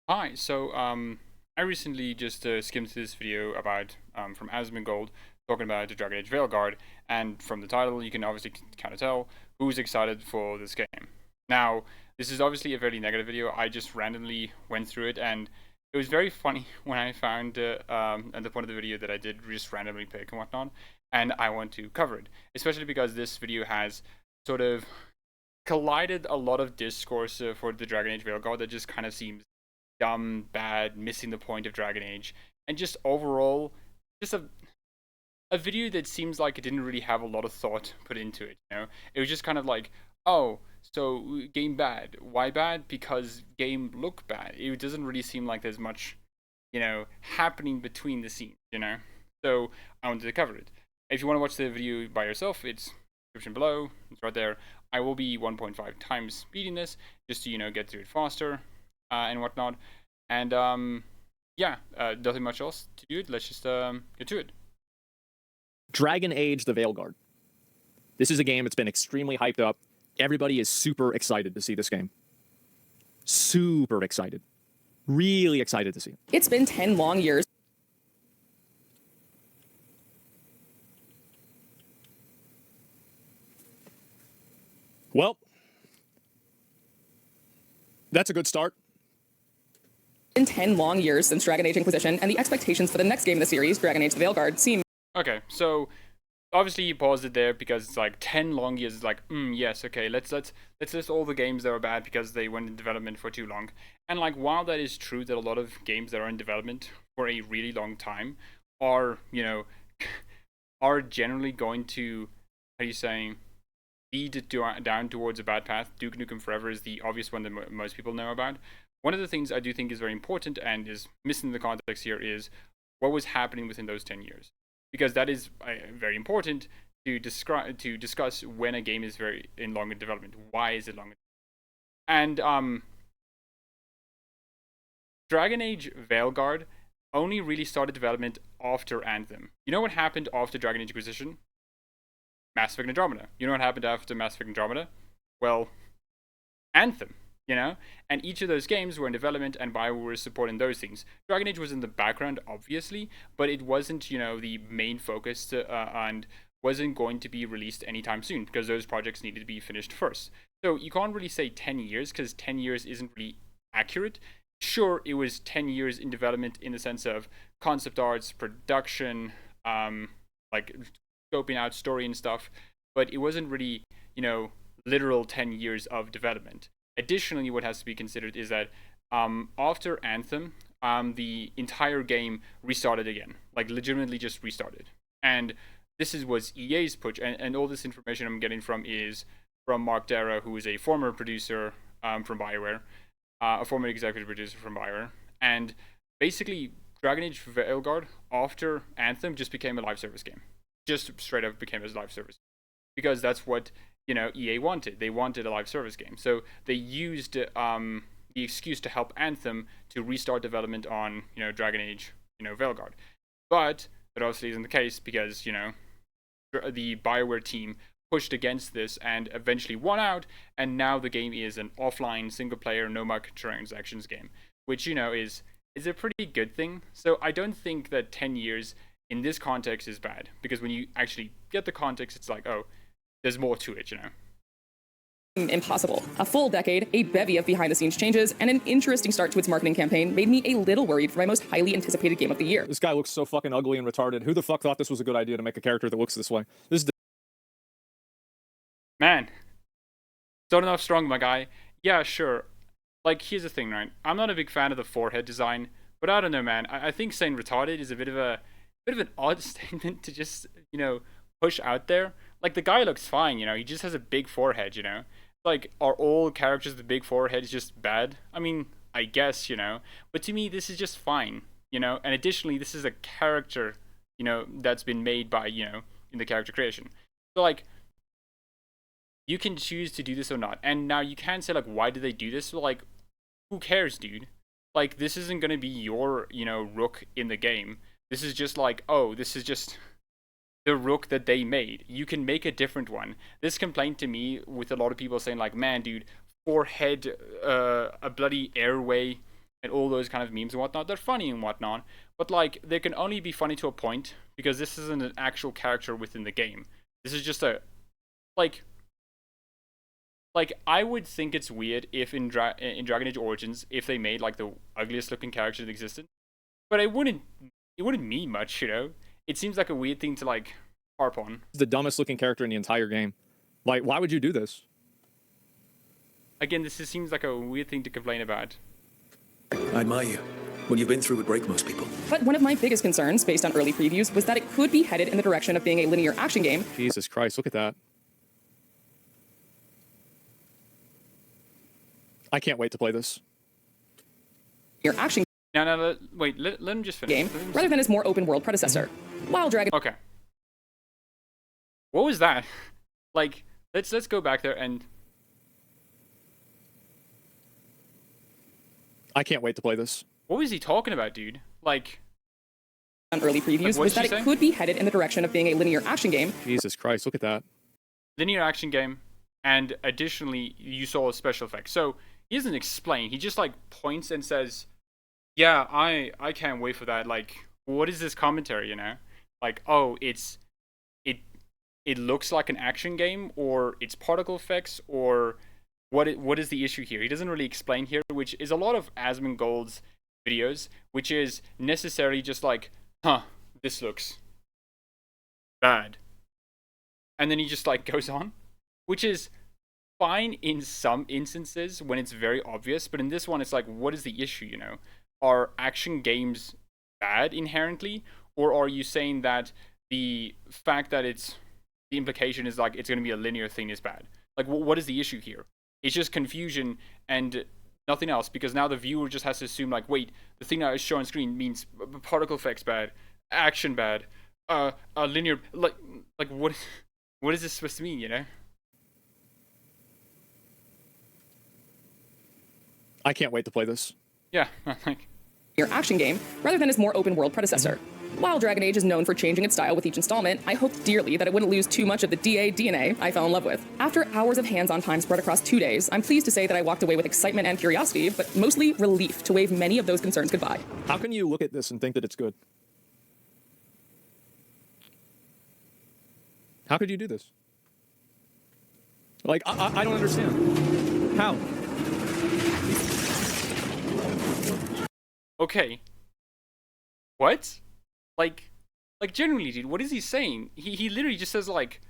Hi, I recently just skimmed this video about from Asmongold talking about the Dragon Age Veilguard, and from the title you can obviously kind of tell who's excited for this game. Now, this is obviously a very negative video. I just randomly went through it, and it was very funny when I found at the point of the video that I did just randomly pick and whatnot, and I want to cover it, especially because this video has sort of collided a lot of discourse for the Dragon Age Veilguard that just kind of seems dumb, bad, missing the point of Dragon Age, and just overall, just a video that seems like it didn't really have a lot of thought put into it. It was just kind of like, oh, so game bad. Why bad? Because game look bad. It doesn't really seem like there's much, happening between the scenes. So I wanted to cover it. If you want to watch the video by yourself, it's description below. It's right there. I will be 1.5 times speeding this just to get through it faster and whatnot. And yeah, nothing much else to do it. Let's just get to it. Dragon Age the Veilguard. This is a game that's been extremely hyped up. Everybody is super excited to see this game. Super excited. Really excited to see it. It's been 10 long years. Well, that's a good start. Been 10 long years since Dragon Age Inquisition, and the expectations for the next game in the series, Dragon Age Veilguard, seem... Okay, so obviously you paused it there because it's like 10 long years. It's like, yes, okay, let's list all the games that are bad because they went in development for too long. And like, while that is true that a lot of games that are in development for a really long time are, are generally going to, how are you saying, lead down towards a bad path. Duke Nukem Forever is the obvious one that most people know about. One of the things I do think is very important and is missing the context here is what was happening within those 10 years. Because that is very important to discuss when a game is very in longer development. Why is it longer? And Dragon Age Veilguard only really started development after Anthem. You know what happened after Dragon Age Inquisition? Mass Effect Andromeda. You know what happened after Mass Effect Andromeda? Well, Anthem. And each of those games were in development, and BioWare was supporting those things. Dragon Age was in the background, obviously, but it wasn't, the main focus and wasn't going to be released anytime soon because those projects needed to be finished first. So you can't really say 10 years because 10 years isn't really accurate. Sure, it was 10 years in development in the sense of concept arts, production, like scoping out story and stuff, but it wasn't really, literal 10 years of development. Additionally, what has to be considered is that after Anthem, the entire game restarted again, like legitimately just restarted. And this was EA's push, and all this information I'm getting from is from Mark Dara, who is a former producer from BioWare, a former executive producer from BioWare. And basically, Dragon Age Veilguard, after Anthem, just became a live service game. Just straight up became a live service. Because that's what EA wanted. They wanted a live service game. So they used the excuse to help Anthem to restart development on, Dragon Age, Veilguard. But that obviously isn't the case because, the BioWare team pushed against this and eventually won out, and now the game is an offline, single-player, no microtransactions game, which, is a pretty good thing. So I don't think that 10 years in this context is bad, because when you actually get the context, it's like, oh, there's more to it, Impossible. A full decade, a bevy of behind-the-scenes changes, and an interesting start to its marketing campaign made me a little worried for my most highly anticipated game of the year. This guy looks so fucking ugly and retarded. Who the fuck thought this was a good idea to make a character that looks this way? This is Man, starting off strong, my guy. Yeah, sure. Like, here's the thing, right? I'm not a big fan of the forehead design, but I don't know, man. I think saying retarded is a bit of an odd statement to just, push out there. Like, the guy looks fine, he just has a big forehead, Like, are all characters with big foreheads just bad? I mean, I guess, but to me, this is just fine, and additionally, this is a character, that's been made by, in the character creation. So, like, you can choose to do this or not, and now you can say, like, why did they do this? Well, like, who cares, dude? Like, this isn't gonna be your, rook in the game. This is just like, oh, this is just the rook that they made. You can make a different one. This complaint to me with a lot of people saying like, man, dude, forehead, a bloody airway, and all those kind of memes and whatnot, they're funny and whatnot, but like they can only be funny to a point because this isn't an actual character within the game. This is just a like I would think it's weird if in Dragon Age Origins if they made like the ugliest looking character in existence, but it wouldn't mean much, you know. It seems like a weird thing to like harp on. The dumbest looking character in the entire game. Like, why would you do this? Again, this just seems like a weird thing to complain about. I admire you. What you've been through would break most people. But one of my biggest concerns, based on early previews, was that it could be headed in the direction of being a linear action game. Jesus Christ, look at that. I can't wait to play this. Your action No, wait, let him just finish. game, rather than its more open world predecessor. While Dragon Okay. What was that? Like, let's go back there and... I can't wait to play this. What was he talking about, dude? Like... on early previews what was did that she it say? could be headed in the direction of being a linear action game. Jesus Christ, look at that. Linear action game, and additionally, you saw a special effect. So, he doesn't explain. He just, like, points and says, yeah, I can't wait for that. Like, what is this commentary, you know? Like, oh, it looks like an action game, or it's particle effects, or what is the issue here? He doesn't really explain here, which is a lot of Asmongold's videos, which is necessarily just like, this looks bad. And then he just like goes on, which is fine in some instances when it's very obvious, but in this one it's like, what is the issue, you know? Are action games bad inherently, or are you saying that the fact that the implication is like it's going to be a linear thing is bad? Like, what is the issue here? It's just confusion and nothing else, because now the viewer just has to assume like, wait, the thing that I show on screen means particle effects bad, action bad, a linear, like what is this supposed to mean, you know? I can't wait to play this. Yeah, like... your action game, rather than its more open world predecessor. While Dragon Age is known for changing its style with each installment, I hoped dearly that it wouldn't lose too much of the DA DNA I fell in love with. After hours of hands-on time spread across 2 days, I'm pleased to say that I walked away with excitement and curiosity, but mostly relief to wave many of those concerns goodbye. How can you look at this and think that it's good? How could you do this? Like, I don't understand. How? Okay. What? Like genuinely, dude, what is he saying? He literally just says like,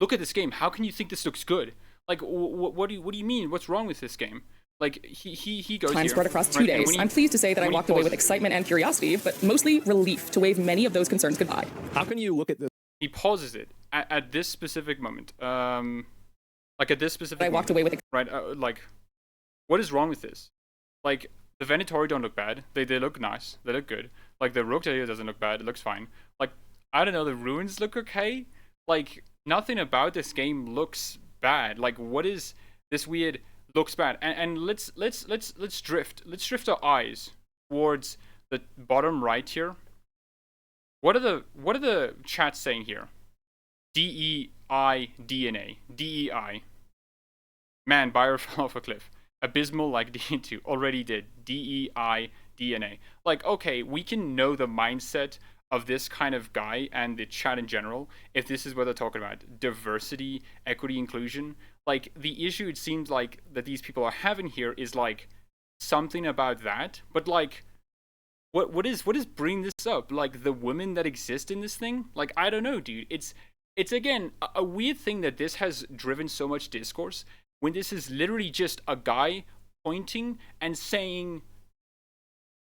look at this game. How can you think this looks good? Like, what do you mean? What's wrong with this game? Like, he goes Time here, spread across 2 right, days. I'm pleased to say that I walked away with excitement and curiosity, but mostly relief to wave many of those concerns goodbye. How can you look at this? He pauses it at this specific moment. Like at this specific. I walked away with right. Like, what is wrong with this? Like, the Venatori don't look bad. They look nice. They look good. Like, the Rook doesn't look bad. It looks fine. Like, I don't know, the ruins look okay. Like, nothing about this game looks bad. Like, what is this weird looks bad? And let's drift our eyes towards the bottom right here. What are the chats saying here? DEI DNA. DEI. Man, Buyer fell off a cliff. Abysmal like D2 already did. DEI DNA. Like, okay, we can know the mindset of this kind of guy and the chat in general if this is what they're talking about. Diversity, equity, inclusion. Like, the issue it seems like that these people are having here is like something about that, but like what is bringing this up? Like, the women that exist in this thing? Like, I don't know, dude. It's again a weird thing that this has driven so much discourse when this is literally just a guy pointing and saying,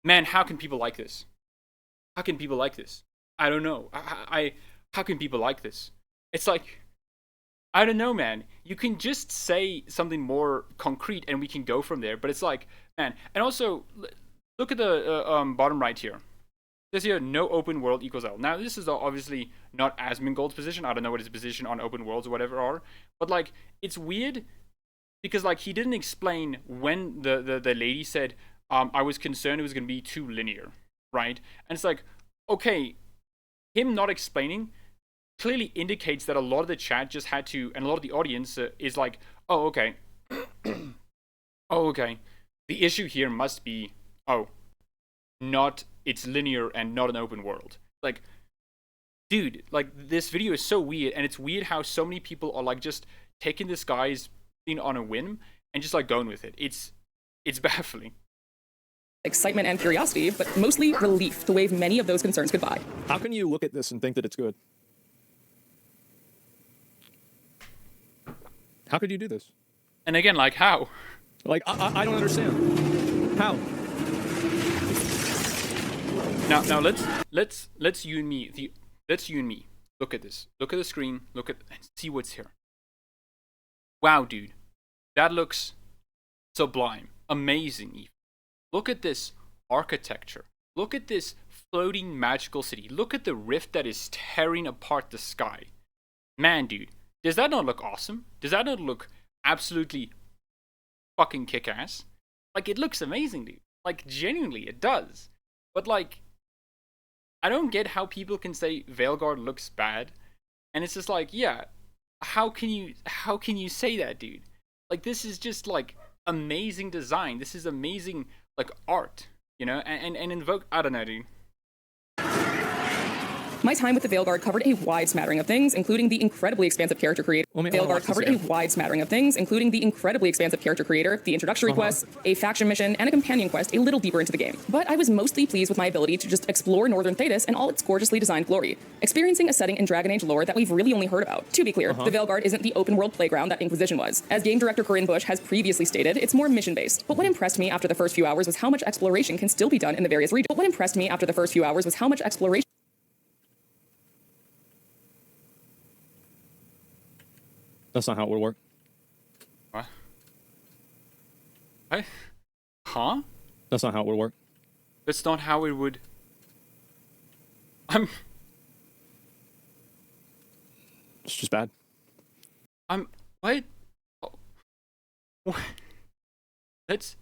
man, how can people like this? How can people like this? I don't know. How can people like this? It's like, I don't know, man. You can just say something more concrete and we can go from there. But it's like, man. And also, look at the bottom right here. It says here, no open world equals L. Now, this is obviously not Asmongold's position. I don't know what his position on open worlds or whatever are. But, like, it's weird because, like, he didn't explain when the lady said, I was concerned it was going to be too linear, right? And it's like, okay, him not explaining clearly indicates that a lot of the chat just had to, and a lot of the audience is like, oh, okay. Oh, okay. The issue here must be, oh, not it's linear and not an open world. Like, dude, like this video is so weird, and it's weird how so many people are like just taking this guy's thing on a whim and just like going with it. It's baffling. Excitement and curiosity, but mostly relief to wave many of those concerns goodbye. How can you look at this and think that it's good? How could you do this? And again, like how? Like, I don't understand. How? Now let's you and me. Let's you and me. Look at this. Look at the screen. Look at and see what's here. Wow, dude, that looks sublime, amazing. Even look at this architecture. Look at this floating magical city. Look at the rift that is tearing apart the sky. Man, dude, does that not look awesome? Does that not look absolutely fucking kick-ass? Like, it looks amazing, dude. Like, genuinely, it does. But like, I don't get how people can say Veilguard looks bad, and it's just like, yeah, how can you say that, dude? Like, this is just like amazing design. This is amazing like art, you know, and invoke, I don't know, dude. My time with the Veilguard covered a wide smattering of things, including the incredibly expansive character creator. Veilguard covered a wide smattering of things, including the incredibly expansive character creator, the introductory quest, a faction mission, and a companion quest a little deeper into the game. But I was mostly pleased with my ability to just explore Northern Thetis and all its gorgeously designed glory, experiencing a setting in Dragon Age lore that we've really only heard about. To be clear, the Veilguard isn't the open world playground that Inquisition was. As game director Corinne Bush has previously stated, it's more mission based. But what impressed me after the first few hours was how much exploration can still be done in the various regions. That's not how it would work. What? Huh? That's not how it would work. That's not how it would. It's just bad. What? Oh. What? Let's.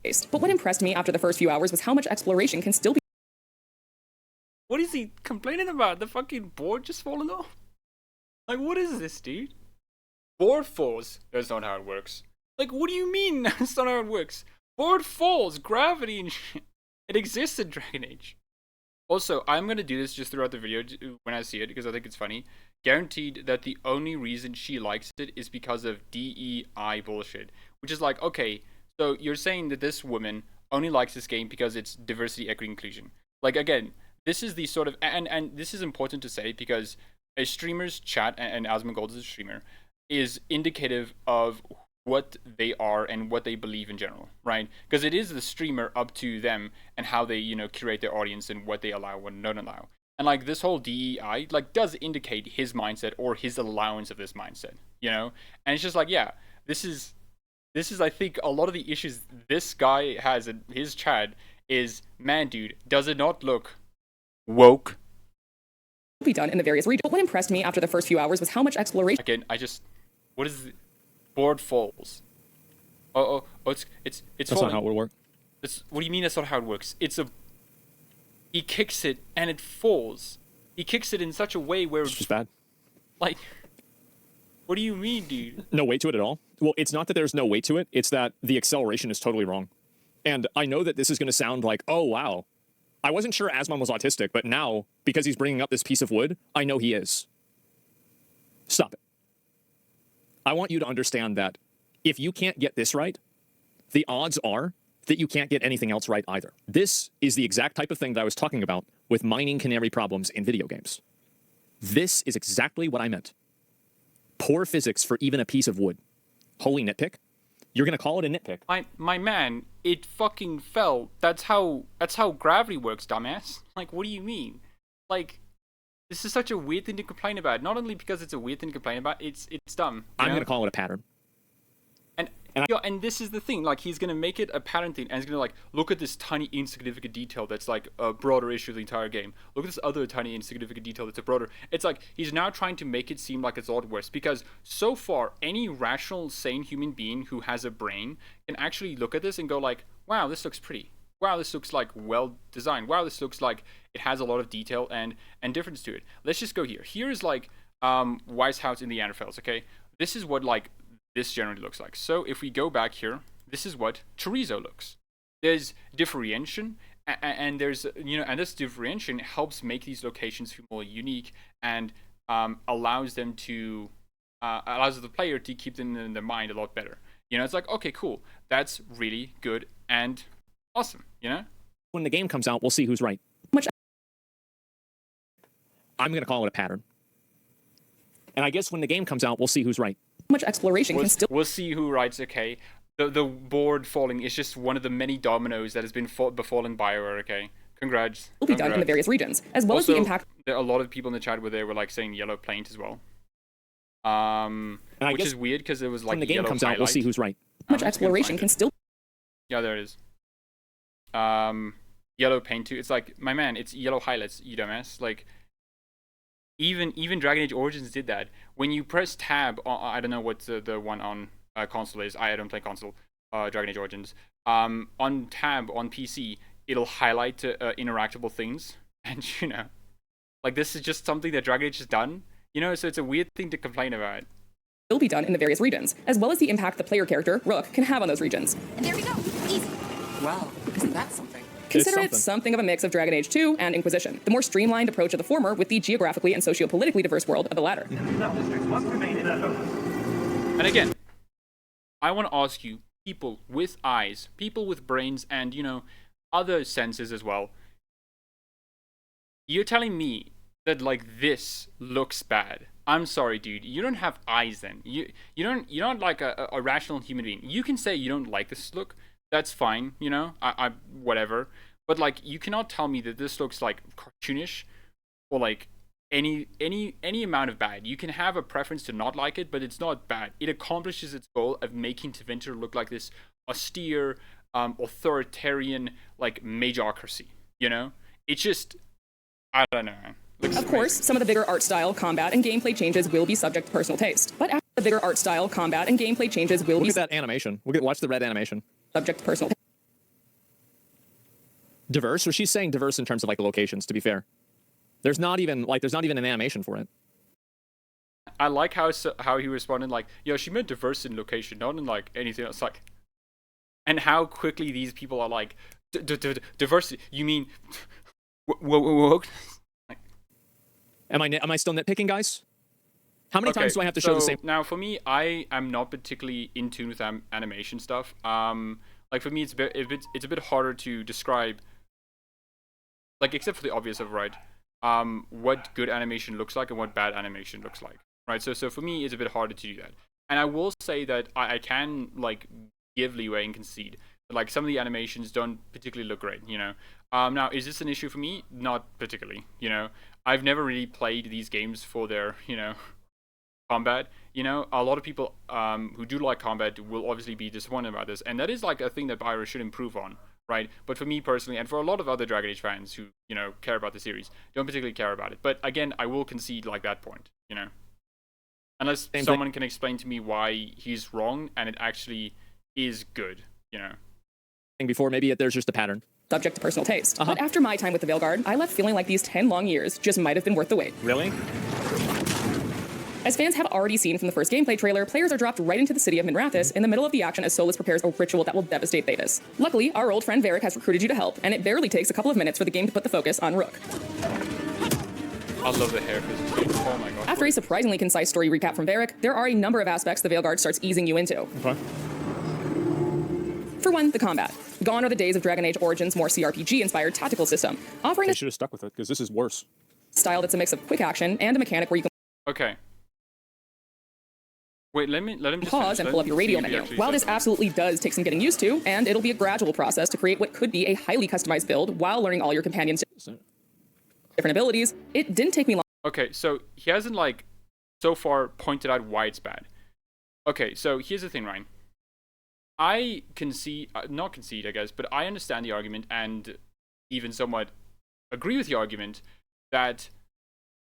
But what impressed me after the first few hours was how much exploration can still be. What is he complaining about? The fucking board just falling off? Like, what is this, dude? Board falls. That's not how it works. Like, what do you mean that's not how it works? Board falls, gravity and shit. It exists in Dragon Age. Also, I'm gonna do this just throughout the video when I see it because I think it's funny. Guaranteed that the only reason she likes it is because of DEI bullshit. Which is like, okay, so you're saying that this woman only likes this game because it's diversity, equity, inclusion. Like, again, this is the sort of, and this is important to say because a streamer's chat, and Asmongold is a streamer, is indicative of what they are and what they believe in general, right? Because it is the streamer up to them and how they, you know, curate their audience and what they allow and don't allow. And like this whole DEI like does indicate his mindset or his allowance of this mindset, you know? And it's just like, yeah, this is I think a lot of the issues this guy has in his chat is, man, dude, does it not look woke? Be done in the various regions. But what impressed me after the first few hours was how much exploration. Again, what is it? Board falls. Oh, it's That's falling. not how it would work. What do you mean that's not how it works? He kicks it and it falls. He kicks it in such a way where It's just bad. like, what do you mean, dude? No weight to it at all. Well, it's not that there's no weight to it. It's that the acceleration is totally wrong. And I know that this is going to sound like, oh, wow. I wasn't sure Asmon was autistic, but now, because he's bringing up this piece of wood, I know he is. Stop it. I want you to understand that if you can't get this right, the odds are that you can't get anything else right either. This is the exact type of thing that I was talking about with mining canary problems in video games. This is exactly what I meant. Poor physics for even a piece of wood. Holy nitpick? You're gonna call it a nitpick? My man, it fucking fell. That's how gravity works, dumbass. Like, what do you mean? Like, this is such a weird thing to complain about. Not only because it's a weird thing to complain about, it's dumb. I'm gonna call it a pattern. And this is the thing, like, he's gonna make it a pattern thing, and he's gonna like, look at this tiny insignificant detail that's like a broader issue of the entire game. Look at this other tiny insignificant detail that's a broader. It's like he's now trying to make it seem like it's a lot worse, because so far any rational, sane human being who has a brain can actually look at this and go like, wow, this looks pretty. Wow, this looks like well designed. Wow, this looks like it has a lot of detail and difference to it. Let's just go here. Here is like Weiss House in the Anderfels, okay? This is what like this generally looks like. So if we go back here, this is what chorizo looks. There's differentiation, and there's and this differentiation helps make these locations feel more unique and allows them to allows the player to keep them in their mind a lot better. It's like, okay, cool, that's really good and awesome. When the game comes out, we'll see who's right. I'm going to call it a pattern. And I guess when the game comes out, we'll see who's right. Much exploration can still We'll see who writes. Okay, the board falling is just one of the many dominoes that has been befallen BioWare. Okay, congrats. be done in the various regions, as well as the impact. There are a lot of people in the chat where they were like saying yellow paint as well. Which is weird because it was like when the game comes highlight. out, we'll see who's right. Much exploration can still. Yeah, there it is. Yellow paint too. It's like, my man, it's yellow highlights, you dumbass. Like, even Dragon Age Origins did that. When you press tab, I don't know what the one on console is. I don't play console. Dragon Age Origins. On tab on PC, it'll highlight interactable things, and like, this is just something that Dragon Age has done. So it's a weird thing to complain about. Will be done in the various regions, as well as the impact the player character, Rook, can have on those regions. And there we go. Easy. Wow, isn't that something? Consider it something of a mix of Dragon Age 2 and Inquisition, the more streamlined approach of the former with the geographically and socio-politically diverse world of the latter. And again, I want to ask you, people with eyes, people with brains, and, other senses as well, you're telling me that, like, this looks bad. I'm sorry, dude. You don't have eyes then. You're not like a rational human being. You can say you don't like this look. That's fine, I whatever. But, like, you cannot tell me that this looks like cartoonish or like any amount of bad. You can have a preference to not like it, but it's not bad. It accomplishes its goal of making Tevinter look like this austere, authoritarian, like, mageocracy. It's just, I don't know. Of course, some of the bigger art style, combat, and gameplay changes will be subject to personal taste. But after the bigger art style, combat, and gameplay changes will be... Look at that animation. Watch the red animation. Subject to personal taste. Diverse? Or she's saying diverse in terms of, like, the locations, to be fair. There's not even an animation for it. I like how he responded, like, she meant diverse in location, not in, like, anything else. Like, and how quickly these people are like, diversity, you mean... Am I still nitpicking, guys? How many times do I have to show the same? Now, for me, I am not particularly in tune with animation stuff. Like, for me, it's a bit harder to describe, like, except for the obvious of, right, what good animation looks like and what bad animation looks like, right? So for me, it's a bit harder to do that. And I will say that I can, like, give leeway and concede. But, like, some of the animations don't particularly look great, Now, is this an issue for me? Not particularly, I've never really played these games for their, combat. A lot of people who do like combat will obviously be disappointed about this, and that is, like, a thing that BioWare should improve on, right? But for me personally, and for a lot of other Dragon Age fans who, care about the series, don't particularly care about it. But again, I will concede, like, that point, Unless someone can explain to me why he's wrong and it actually is good, Before, maybe there's just a pattern. Subject to personal taste. But after my time with the Veilguard, I left feeling like these 10 long years just might have been worth the wait. Really? As fans have already seen from the first gameplay trailer, players are dropped right into the city of Minrathous in the middle of the action as Solus prepares a ritual that will devastate Thedas. Luckily, our old friend Varric has recruited you to help, and it barely takes a couple of minutes for the game to put the focus on Rook. I love the hair physics. Oh my god. After a surprisingly concise story recap from Varric, there are a number of aspects the Veilguard starts easing you into. Okay. For one, the combat. Gone are the days of Dragon Age Origins' more CRPG-inspired tactical system, offering They a should have stuck with it, because this is worse. style that's a mix of quick action and a mechanic where you can Okay. Wait, let him just pause finish. and Let pull up me your see radio if he menu. actually While said this something. absolutely does take some getting used to, and it'll be a gradual process to create what could be a highly customized build while learning all your companions' different abilities, it didn't take me long. Okay, so he hasn't, like, so far pointed out why it's bad. Okay, so here's the thing, Ryan. I concede, not concede, I guess, but I understand the argument and even somewhat agree with the argument that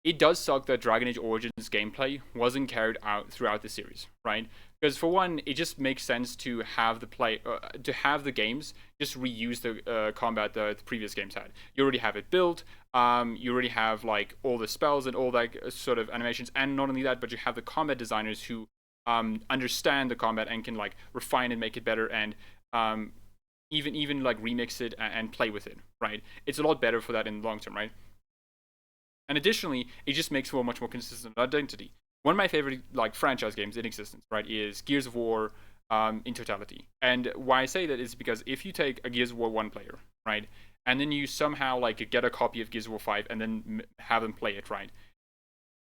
it does suck that Dragon Age Origins gameplay wasn't carried out throughout the series, right? Because for one, it just makes sense to have the games just reuse the combat the previous games had. You already have it built. You already have, like, all the spells and all that sort of animations, and not only that, but you have the combat designers who understand the combat and can, like, refine and make it better and even like remix it and play with it, right? It's a lot better for that in the long term, right? And additionally, it just makes for a much more consistent identity. One of my favorite like franchise games in existence, right, is Gears of War in totality. And why I say that is because if you take a Gears of War 1 player, right, and then you somehow like get a copy of Gears of War 5 and then have them play it, right,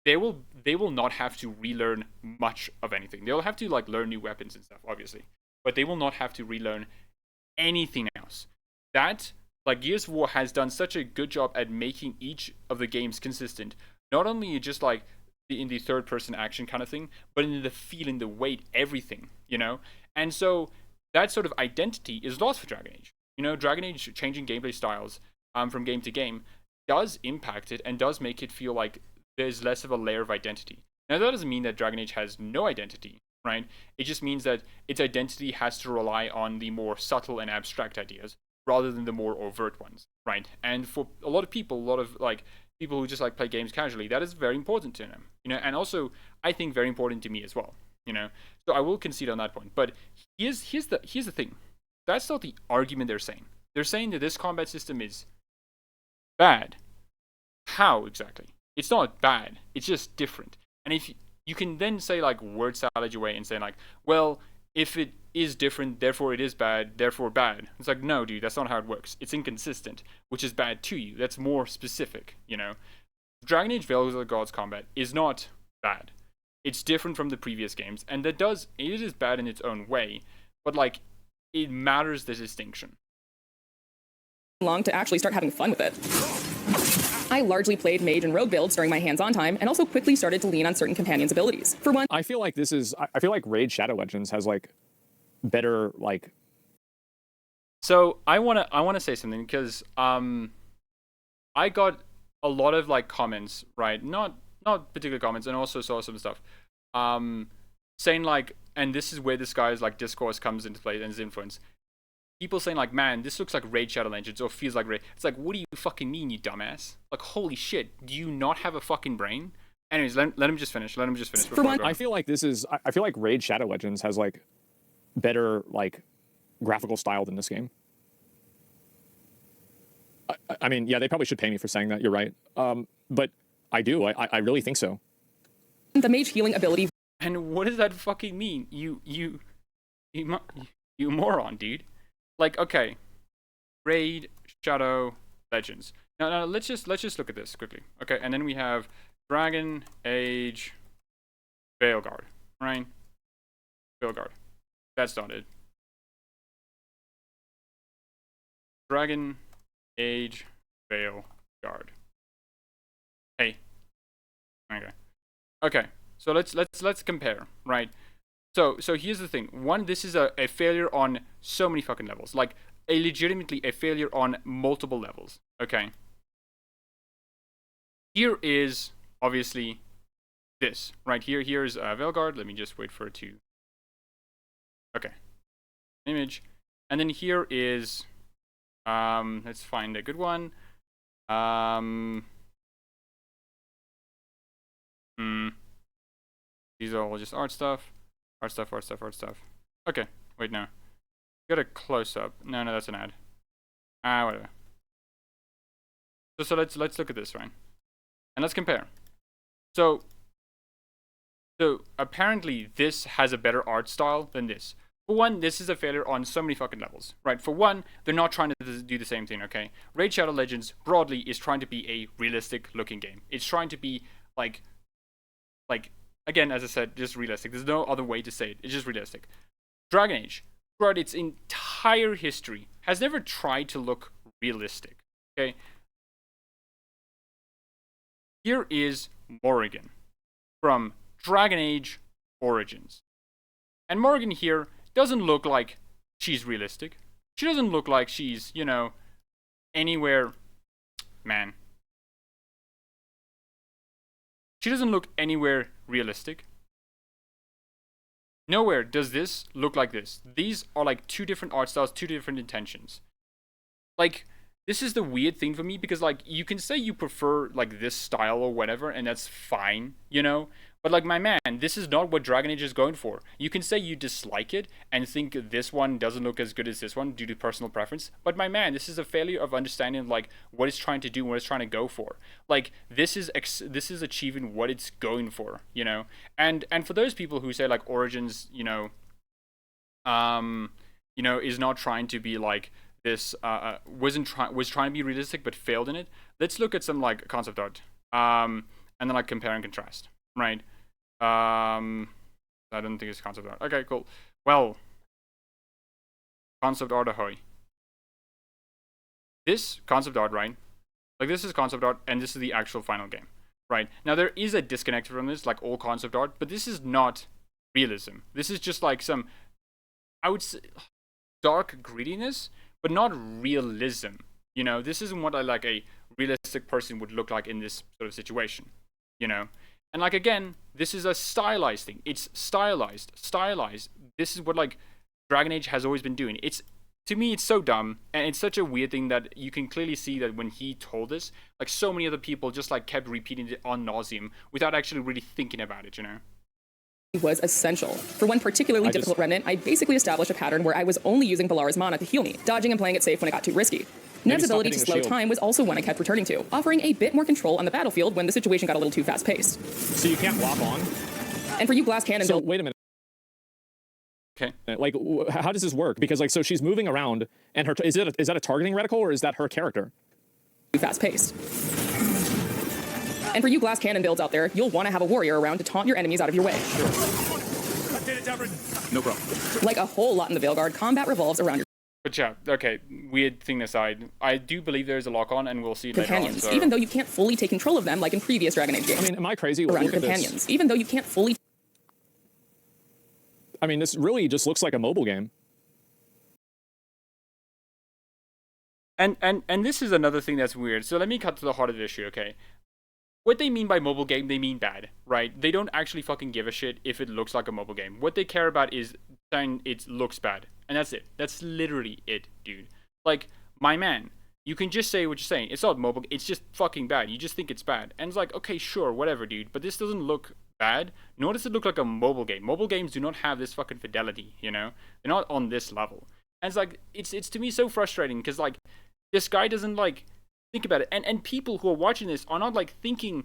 they will not have to relearn much of anything. They'll have to like learn new weapons and stuff, obviously, but they will not have to relearn anything else. That, like, Gears of War has done such a good job at making each of the games consistent, not only just like in the third person action kind of thing, but in the feel, in the weight, everything, you know? And so that sort of identity is lost for Dragon Age. You know, Dragon Age changing gameplay styles from game to game does impact it and does make it feel like there's less of a layer of identity. Now, that doesn't mean that Dragon Age has no identity, right? It just means that its identity has to rely on the more subtle and abstract ideas rather than the more overt ones, right? And for a lot of people, a lot of like people who just like play games casually, that is very important to them, you know, and also I think very important to me as well, you know. So I will concede on that point. But here's the thing. That's not the argument they're saying. They're saying that this combat system is bad. How exactly? It's not bad. It's just different. And if you can then say like word salad your way and say like, well, if it is different, therefore it is bad, therefore bad. It's like, no, dude, that's not how it works. It's inconsistent, which is bad to you. That's more specific, you know. Dragon Age Veilguard's combat is not bad. It's different from the previous games, and it is bad in its own way, but like it matters the distinction. Long to actually start having fun with it. I largely played mage and rogue builds during my hands-on time, and also quickly started to lean on certain companions' abilities. For one, I feel like I feel like Raid Shadow Legends has like better like. So I wanna say something because I got a lot of like comments, right? Not particular comments, and also saw some stuff saying like, and this is where this guy's like discourse comes into play and his influence. People saying like, man, this looks like Raid Shadow Legends or feels like Raid. It's like, what do you fucking mean, you dumbass? Like, holy shit, do you not have a fucking brain? Anyways, let him just finish. For one, I feel like I feel like Raid Shadow Legends has like better like graphical style than this game. I mean, yeah, they probably should pay me for saying that. You're right. But I do. I really think so. the mage healing ability. And what does that fucking mean? You moron, dude. Like, okay, Raid Shadow Legends. Now let's just look at this quickly. Okay, and then we have Dragon Age Veilguard, right? Veilguard. That's not it. Dragon Age Veilguard. Hey. Okay. So let's compare, right? So here's the thing. One, this is a failure on so many fucking levels. Like legitimately a failure on multiple levels. Okay. Here is obviously this right here. Here's Veilguard. Let me just wait for it to. Okay. Image, and then here is. Let's find a good one. These are all just art stuff. Art stuff. Okay, wait, no. Got a close-up. No, that's an ad. Whatever. So let's look at this, right? And let's compare. So apparently this has a better art style than this. For one, this is a failure on so many fucking levels, right? For one, they're not trying to do the same thing, okay? Raid Shadow Legends, broadly, is trying to be a realistic-looking game. It's trying to be, like, again, as I said, just realistic. There's no other way to say it. It's just realistic. Dragon Age, throughout its entire history, has never tried to look realistic, okay? Here is Morrigan from Dragon Age Origins. And Morrigan here doesn't look like she's realistic. She doesn't look like she's, anywhere... Man. She doesn't look anywhere realistic. Nowhere does this look like this. These are like two different art styles, two different intentions. Like, this is the weird thing for me because, like, you can say you prefer, like, this style or whatever, and that's fine, But like, my man, this is not what Dragon Age is going for. You can say you dislike it and think this one doesn't look as good as this one due to personal preference, but my man, this is a failure of understanding like what it's trying to do, what it's trying to go for. Like, this is achieving what it's going for, you know. And for those people who say like Origins, is not trying to be like this, was trying to be realistic but failed in it. Let's look at some like concept art, and then like compare and contrast. Right. I don't think it's concept art. Okay, cool. Well, concept art ahoy. This concept art, right? Like, this is concept art, and this is the actual final game, right? Now, there is a disconnect from this, like all concept art, but this is not realism. This is just like some, I would say, dark grittiness, but not realism. You know, this isn't what like a realistic person would look like in this sort of situation, you know? And like, again, this is a stylized thing. It's stylized. This is what like Dragon Age has always been doing. It's, to me, it's so dumb, and it's such a weird thing that you can clearly see that when he told this, like, so many other people just like kept repeating it ad nauseum without actually really thinking about it, you know? Was essential. For one particularly difficult remnant, I basically established a pattern where I was only using Valara's mana to heal me, dodging and playing it safe when it got too risky. Nev's ability to slow time was also one I kept returning to, offering a bit more control on the battlefield when the situation got a little too fast-paced. So you can't lock on? And for you glass cannon So wait a minute. Okay. Like, how does this work? Because like, so she's moving around, and her is that a targeting reticle, or is that her character? Too fast-paced. And for you glass cannon builds out there, you'll want to have a warrior around to taunt your enemies out of your way. No problem. Like a whole lot in the Veilguard, combat revolves around your But yeah, okay, weird thing aside, I do believe there's a lock-on, and we'll see companions, later on. So. even though you can't fully take control of them like in previous Dragon Age games. I mean, am I crazy? Around Look your at this. companions, even though you can't fully. I mean, this really just looks like a mobile game. And this is another thing that's weird. So let me cut to the heart of the issue, okay? What they mean by mobile game, they mean bad, right? They don't actually fucking give a shit if it looks like a mobile game. What they care about is saying it looks bad. And that's it. That's literally it, dude. Like, my man, you can just say what you're saying. It's not mobile, it's just fucking bad. You just think it's bad. And it's like, okay, sure, whatever, dude. But this doesn't look bad, nor does it look like a mobile game. Mobile games do not have this fucking fidelity, you know? They're not on this level. And it's like, it's to me so frustrating, because, like, this guy doesn't, like, think about it. And people who are watching this are not, like, thinking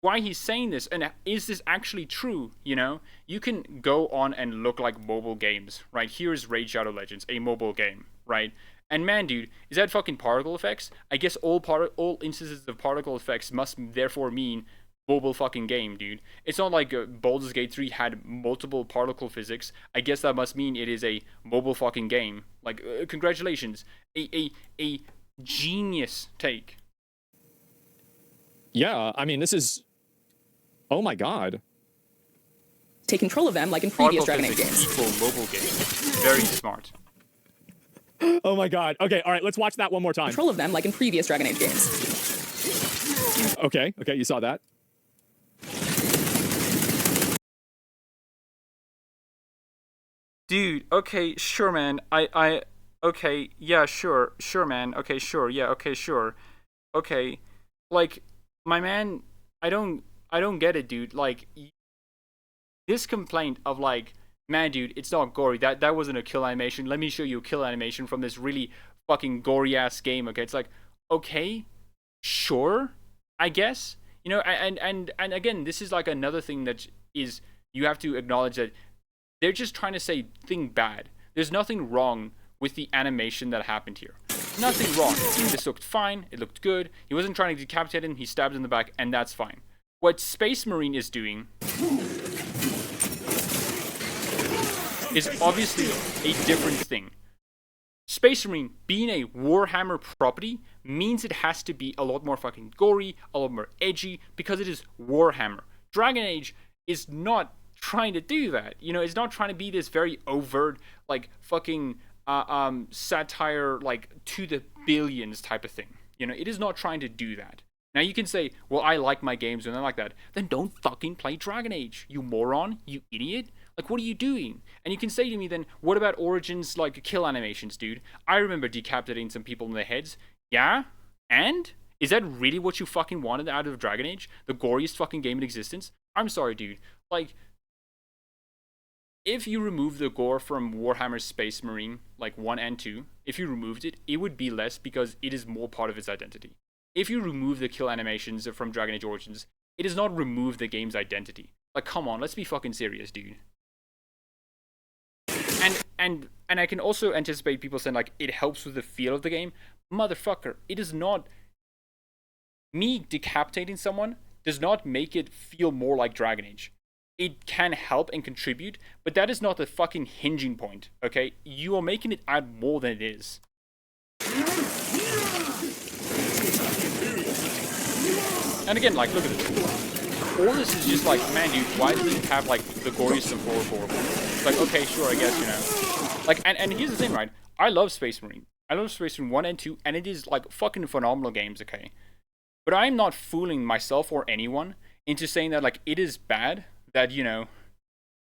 why he's saying this, and is this actually true, you know? You can go on and look like mobile games, right? Here's Raid Shadow Legends, a mobile game, right? And man, dude, is that fucking particle effects? I guess all instances of particle effects must therefore mean mobile fucking game, dude. It's not like Baldur's Gate 3 had multiple particle physics. I guess that must mean it is a mobile fucking game. Like, congratulations. A genius take. Yeah, I mean, this is... Oh my god. Take control of them like in previous Particle Dragon Age games. equal mobile game. Very smart. Oh my god. Okay, all right, let's watch that one more time. Control of them like in previous Dragon Age games. Okay, you saw that. Dude, okay, sure, man. Okay, yeah, sure, man. Okay, sure, yeah, okay, sure. Okay, like, my man, I don't get it, dude. Like, this complaint of, like, man, dude, it's not gory. That wasn't a kill animation. Let me show you a kill animation from this really fucking gory-ass game, okay? It's like, okay, sure, I guess. You know, and again, this is, like, another thing that is, you have to acknowledge that they're just trying to say thing bad. There's nothing wrong with the animation that happened here. Nothing wrong. This looked fine. It looked good. He wasn't trying to decapitate him. He stabbed in the back, and that's fine. What Space Marine is doing is obviously a different thing. Space Marine being a Warhammer property means it has to be a lot more fucking gory, a lot more edgy, because it is Warhammer. Dragon Age is not trying to do that. You know, it's not trying to be this very overt, like, fucking satire, like, to the billions type of thing. You know, it is not trying to do that. Now you can say, well, I like my games when they're like that. Then don't fucking play Dragon Age, you moron, you idiot. Like, what are you doing? And you can say to me then, what about Origins, like, kill animations, dude? I remember decapitating some people in the heads. Yeah? And? Is that really what you fucking wanted out of Dragon Age? The goriest fucking game in existence? I'm sorry, dude. Like, if you remove the gore from Warhammer Space Marine, like 1 and 2, if you removed it, it would be less because it is more part of its identity. If you remove the kill animations from Dragon Age Origins, it does not remove the game's identity. Like, come on, let's be fucking serious, dude. And I can also anticipate people saying, like, it helps with the feel of the game. Motherfucker, it is not... Me decapitating someone does not make it feel more like Dragon Age. It can help and contribute, but that is not the fucking hinging point, okay? You are making it add more than it is. And again, like, look at this. All this is just like, man, dude, why does it have, like, the goriest and horrible? It's like, okay, sure, I guess, you know. Like, and here's the thing, right? I love Space Marine. I love Space Marine 1 and 2, and it is, like, fucking phenomenal games, okay? But I'm not fooling myself or anyone into saying that, like, it is bad that, you know,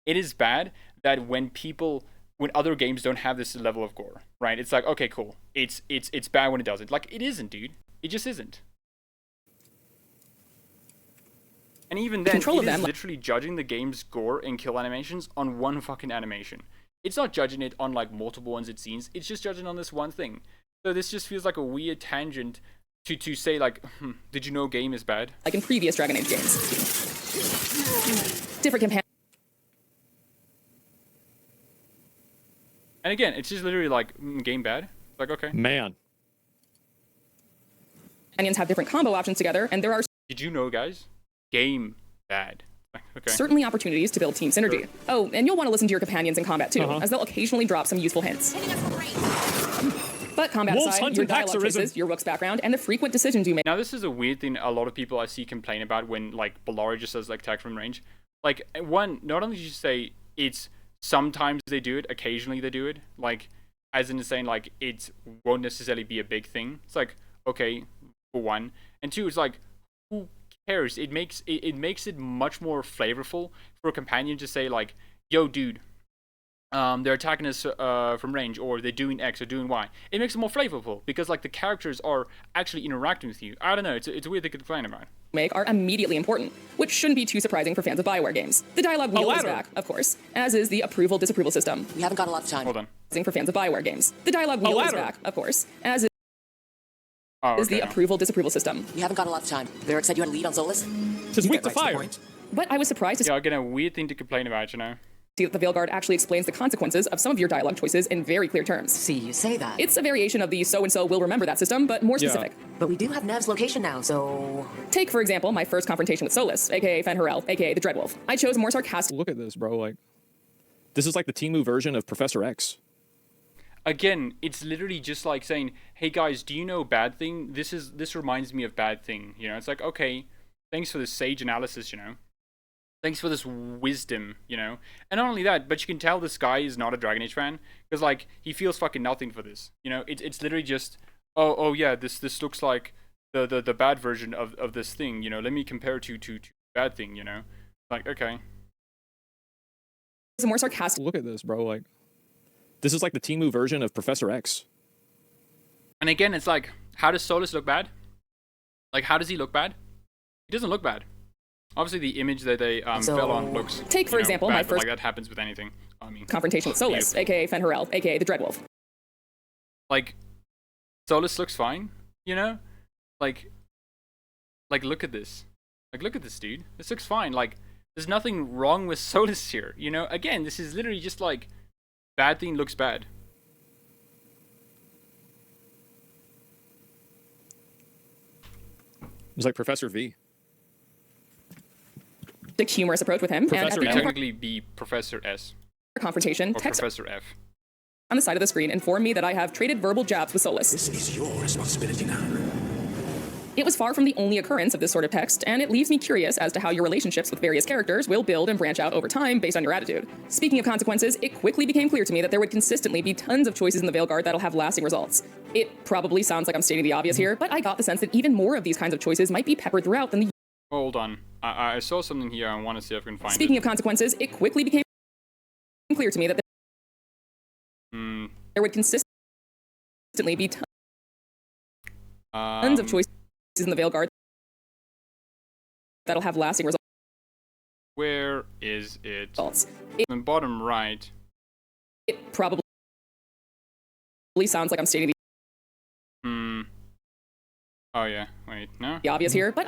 it is bad that when other games don't have this level of gore, right? It's like, okay, cool. It's bad when it doesn't. Like, it isn't, dude. It just isn't. And even then, it is literally judging the game's gore and kill animations on one fucking animation. It's not judging it on, like, multiple ones it seems. It's just judging on this one thing. So this just feels like a weird tangent to say, like, did you know game is bad? Like in previous Dragon Age games. Different companions. And again, it's just literally like, game bad? Like, okay. Man. Companions have different combo options together, and there are Did you know, guys? Game bad. Okay. certainly opportunities to build team synergy. Sure. Oh, and you'll want to listen to your companions in combat too, as they'll occasionally drop some useful hints. But combat aside, your dialogue choices, your rook's background, and the frequent decisions you make. Now, this is a weird thing a lot of people I see complain about when, like, Bellari just says, like, attack from range. Like, one, not only do you say it's sometimes they do it, occasionally they do it, like, as in saying, like, it won't necessarily be a big thing. It's like, okay, for one. And two, it's like, who cares? It makes it much more flavorful for a companion to say, like, yo, dude, they're attacking us from range, or they're doing X or doing Y. It makes it more flavorful because, like, the characters are actually interacting with you. I don't know. It's a weird thing to complain about. Make are immediately important, which shouldn't be too surprising for fans of BioWare games. The dialogue wheel is back, of course, as is the approval-disapproval system. We haven't got a lot of time. Hold on. For fans of BioWare games. The dialogue wheel is back, of course, as is the approval-disapproval system. We haven't got a lot of time. Varric said you had a lead on Solus? Just weak to fire. But I was surprised to Yeah, again, a weird thing to complain about, you know? see that the Veilguard actually explains the consequences of some of your dialogue choices in very clear terms. See, you say that. It's a variation of the so-and-so will remember that system, but more specific. But we do have Nev's location now, so... Take, for example, my first confrontation with Solus, aka Fen'Harel, aka the Dreadwolf. I chose more sarcastic... Look at this, bro. Like, this is like the Timu version of Professor X. Again, it's literally just like saying, hey guys, do you know Bad Thing? This reminds me of Bad Thing. You know, it's like, okay, thanks for this sage analysis, you know? Thanks for this wisdom, you know? And not only that, but you can tell this guy is not a Dragon Age fan, because, like, he feels fucking nothing for this. You know, it's literally just, oh yeah, this looks like the bad version of this thing, you know? Let me compare it to Bad Thing, you know? Like, okay. More sarcastic. Look at this, bro. Like, this is like the Timu version of Professor X. And again, it's like, how does Solus look bad? Like, how does he look bad? He doesn't look bad. Obviously, the image that they fell on looks. Take, for example, bad, my first like that happens with anything. I mean, confrontation with Solus, aka Fen'Harel, aka the Dreadwolf. Like, Solus looks fine, you know? Like, look at this. Like, look at this, dude. This looks fine. Like, there's nothing wrong with Solus here, you know? Again, this is literally just like, Bad Thing looks bad. It's like Professor V. Humorous approach with him, Professor and at the technically be Professor S. confrontation, Or text Professor F. on the side of the screen informed me that I have traded verbal jabs with Solus. This is your responsibility now. It was far from the only occurrence of this sort of text, and it leaves me curious as to how your relationships with various characters will build and branch out over time based on your attitude. Speaking of consequences, it quickly became clear to me that there would consistently be tons of choices in the Veilguard that'll have lasting results. It probably sounds like I'm stating the obvious here, but I got the sense that even more of these kinds of choices might be peppered throughout than the... Hold on. I saw something here. I want to see if I can find Speaking it. of consequences, it quickly became clear to me that there would consistently be tons of choices in the Veilguard that'll have lasting results. Where is it? False. In the bottom right. It probably sounds like I'm stating Oh yeah. Wait. No. the obvious here, but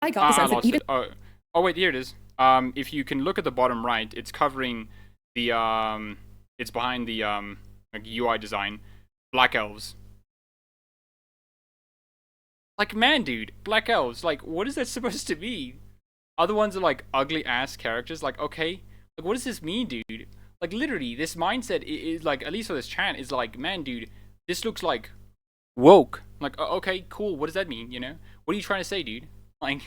I got the sense I that lost even it. Oh wait. Here it is. If you can look at the bottom right, it's covering the It's behind the like UI design. Black elves. Like, man, dude, black elves. Like, what is that supposed to be? Other ones are like ugly ass characters. Like, okay, like, what does this mean, dude? Like, literally, this mindset is like, at least for this chat, is like, man, dude, this looks like woke. Like, okay, cool. What does that mean? You know, what are you trying to say, dude? Like,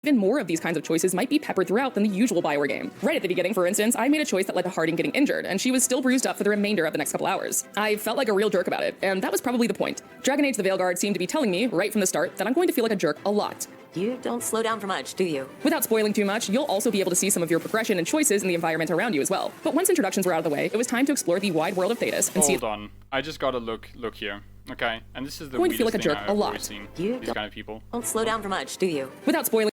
even more of these kinds of choices might be peppered throughout than the usual Bioware game. Right at the beginning, for instance, I made a choice that led to Harding getting injured, and she was still bruised up for the remainder of the next couple hours. I felt like a real jerk about it, and that was probably the point. Dragon Age the Veilguard seemed to be telling me, right from the start, that I'm going to feel like a jerk a lot. You don't slow down for much, do you? Without spoiling too much, you'll also be able to see some of your progression and choices in the environment around you as well. But once introductions were out of the way, it was time to explore the wide world of Thetis and see. hold on. I just gotta look here. Okay, and this is the Going to feel weirdest like a thing jerk a I've lot. always seen. You These kind of people. Don't slow down for much, do you? Without spoiling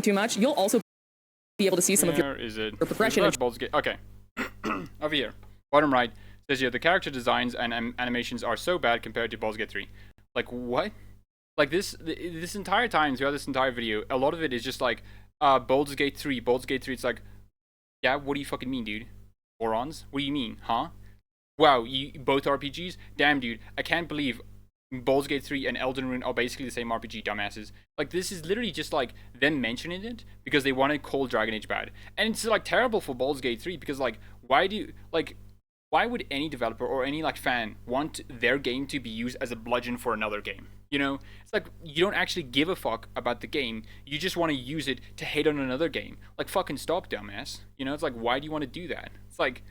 too much, you'll also be able to see some of your Where is it? progression Is and that Baldur's Gate? Okay. Over here. Bottom right says here the character designs and animations are so bad compared to Baldur's Gate 3. Like, what? Like, this entire time throughout this entire video, a lot of it is just like Baldur's Gate 3. Baldur's Gate 3, it's like, yeah, what do you fucking mean, dude? Morons? What do you mean, huh? Wow, you both RPGs? Damn, dude, I can't believe Baldur's Gate 3 and Elden Ring are basically the same RPG, dumbasses. Like, this is literally just like them mentioning it because they want to call Dragon Age bad. And it's like terrible for Baldur's Gate 3 because, like, why would any developer or any like fan want their game to be used as a bludgeon for another game? You know, it's like you don't actually give a fuck about the game. You just want to use it to hate on another game. Like, fucking stop, dumbass. You know, it's like, why do you want to do that? It's like,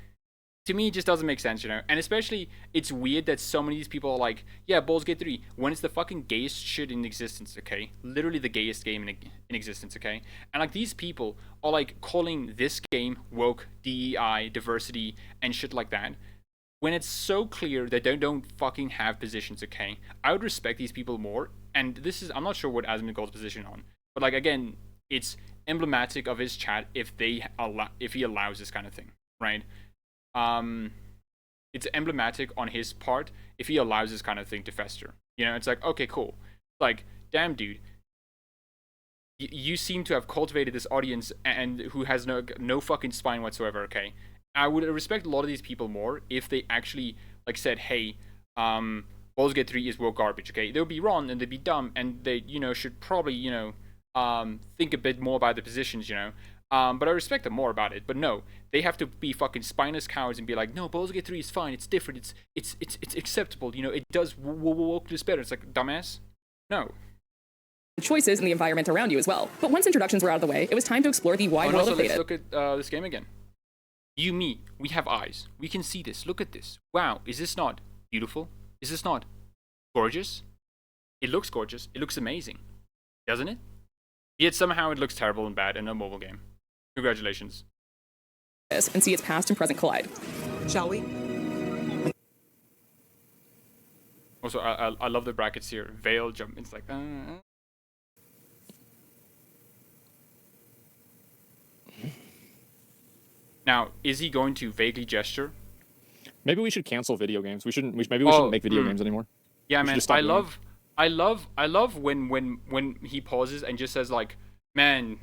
to me, it just doesn't make sense, you know? And especially, it's weird that so many of these people are like, yeah, Baldur's Gate 3, when it's the fucking gayest shit in existence, okay? Literally the gayest game in existence, okay? And, like, these people are, like, calling this game woke, DEI, diversity, and shit like that, when it's so clear that they don't fucking have positions, okay? I would respect these people more, and this is, I'm not sure what Asmongold's position on, but, like, again, it's emblematic of his chat if he allows this kind of thing, right? It's emblematic on his part if he allows this kind of thing to fester. You know, it's like, okay, cool. Like, damn, dude, you seem to have cultivated this audience and who has no fucking spine whatsoever. Okay, I would respect a lot of these people more if they actually like said, hey, Baldur's Gate 3 is woke garbage. Okay, they'll be wrong and they'd be dumb and they should probably think a bit more about the positions. But I respect them more about it. But no, they have to be fucking spineless cowards and be like, no, Baldur's Gate 3 is fine, it's different, it's acceptable, it does wokeness better. It's like, dumbass. No. choices in the environment around you as well. But once introductions were out of the way, it was time to explore the wide world of let's Thetis. look at this game again. You, me, we have eyes. We can see this. Look at this. Wow, is this not beautiful? Is this not gorgeous? It looks gorgeous. It looks amazing. Doesn't it? Yet somehow it looks terrible and bad in a mobile game. Congratulations. And see its past and present collide. Shall we? Also, I love the brackets here. Veil jump. It's like. Now, is he going to vaguely gesture? Maybe we should cancel video games. Maybe we shouldn't make video games anymore. Yeah, We should man. just stop doing it. I love when he pauses and just says like, man,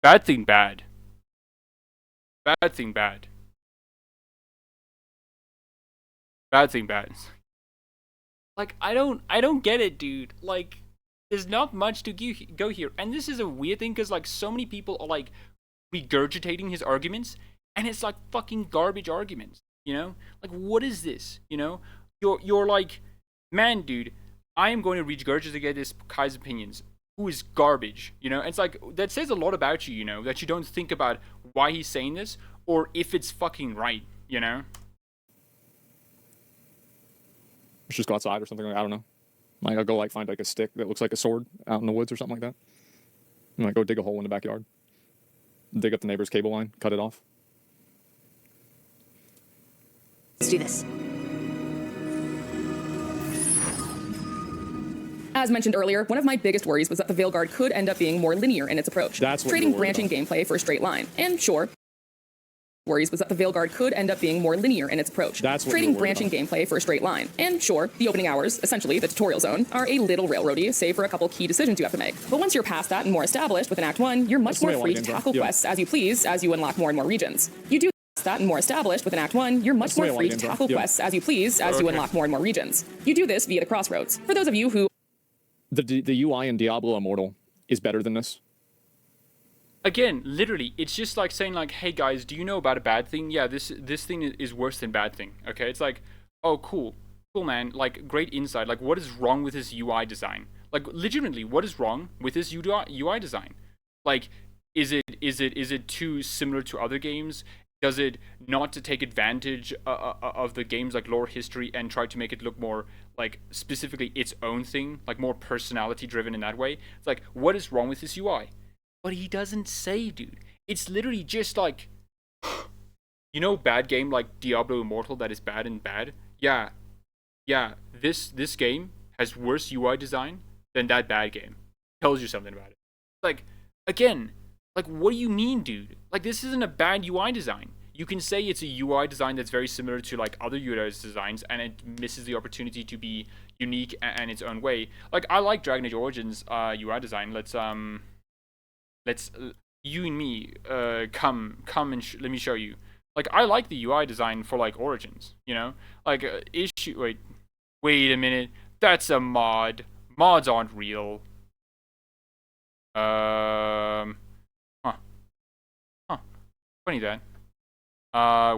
bad thing bad. Bad thing bad. Bad thing bad. Like, I don't get it, dude. Like, there's not much to go here. And this is a weird thing because, like, so many people are, like, regurgitating his arguments. And it's, like, fucking garbage arguments, you know? Like, what is this, you know? You're like, man, dude, I am going to regurgitate this guy's opinions, who is garbage, you know? And it's like, that says a lot about you, you know? That you don't think about why he's saying this or if it's fucking right, you know? Let's just go outside or something. I don't know. Like, I'll go like find like a stick that looks like a sword out in the woods or something like that. And like go dig a hole in the backyard. Dig up the neighbor's cable line, cut it off. Let's do this. As mentioned earlier, one of my biggest worries was that the Veilguard could end up being more linear in its approach, That's what trading you're worried branching gameplay for a straight line. And sure, worries was that the Veilguard could end up being more linear in its approach, That's what trading you're worried branching about. gameplay for a straight line. And sure, the opening hours, essentially the tutorial zone, are a little railroady, save for a couple key decisions you have to make. But once you're past that and more established within Act 1, you're much That's the way more a lot free of to games are. tackle Yeah. quests as you please as you unlock more and more regions. You do that and more established within Act 1, you're much That's the way more a lot free of to games are. tackle Yeah. quests as you please as you Okay. unlock more and more regions. You do this via the crossroads. For those of you who The UI in Diablo Immortal is better than this. Again, literally, it's just like saying like, hey guys, do you know about a bad thing? Yeah, this thing is worse than bad thing. Okay, it's like, oh cool, man, like great insight. Like, what is wrong with this UI design? Like, legitimately, what is wrong with this UI design? Like, is it too similar to other games? Does it not to take advantage of the game's like lore history and try to make it look more like specifically its own thing, like more personality driven in that way? It's like, what is wrong with this UI? But he doesn't say, dude. It's literally just like, you know, bad game like Diablo Immortal that is bad and bad. Yeah. This game has worse UI design than that bad game. Tells you something about it. Like, again, like what do you mean, dude? Like, this isn't a bad UI design. You can say it's a UI design that's very similar to like other UI designs, and it misses the opportunity to be unique and its own way. Like, I like Dragon Age Origins UI design. Let's you and me come and let me show you. Like, I like the UI design for like Origins, you know, like wait a minute, that's a mod. Mods aren't real. Funny that.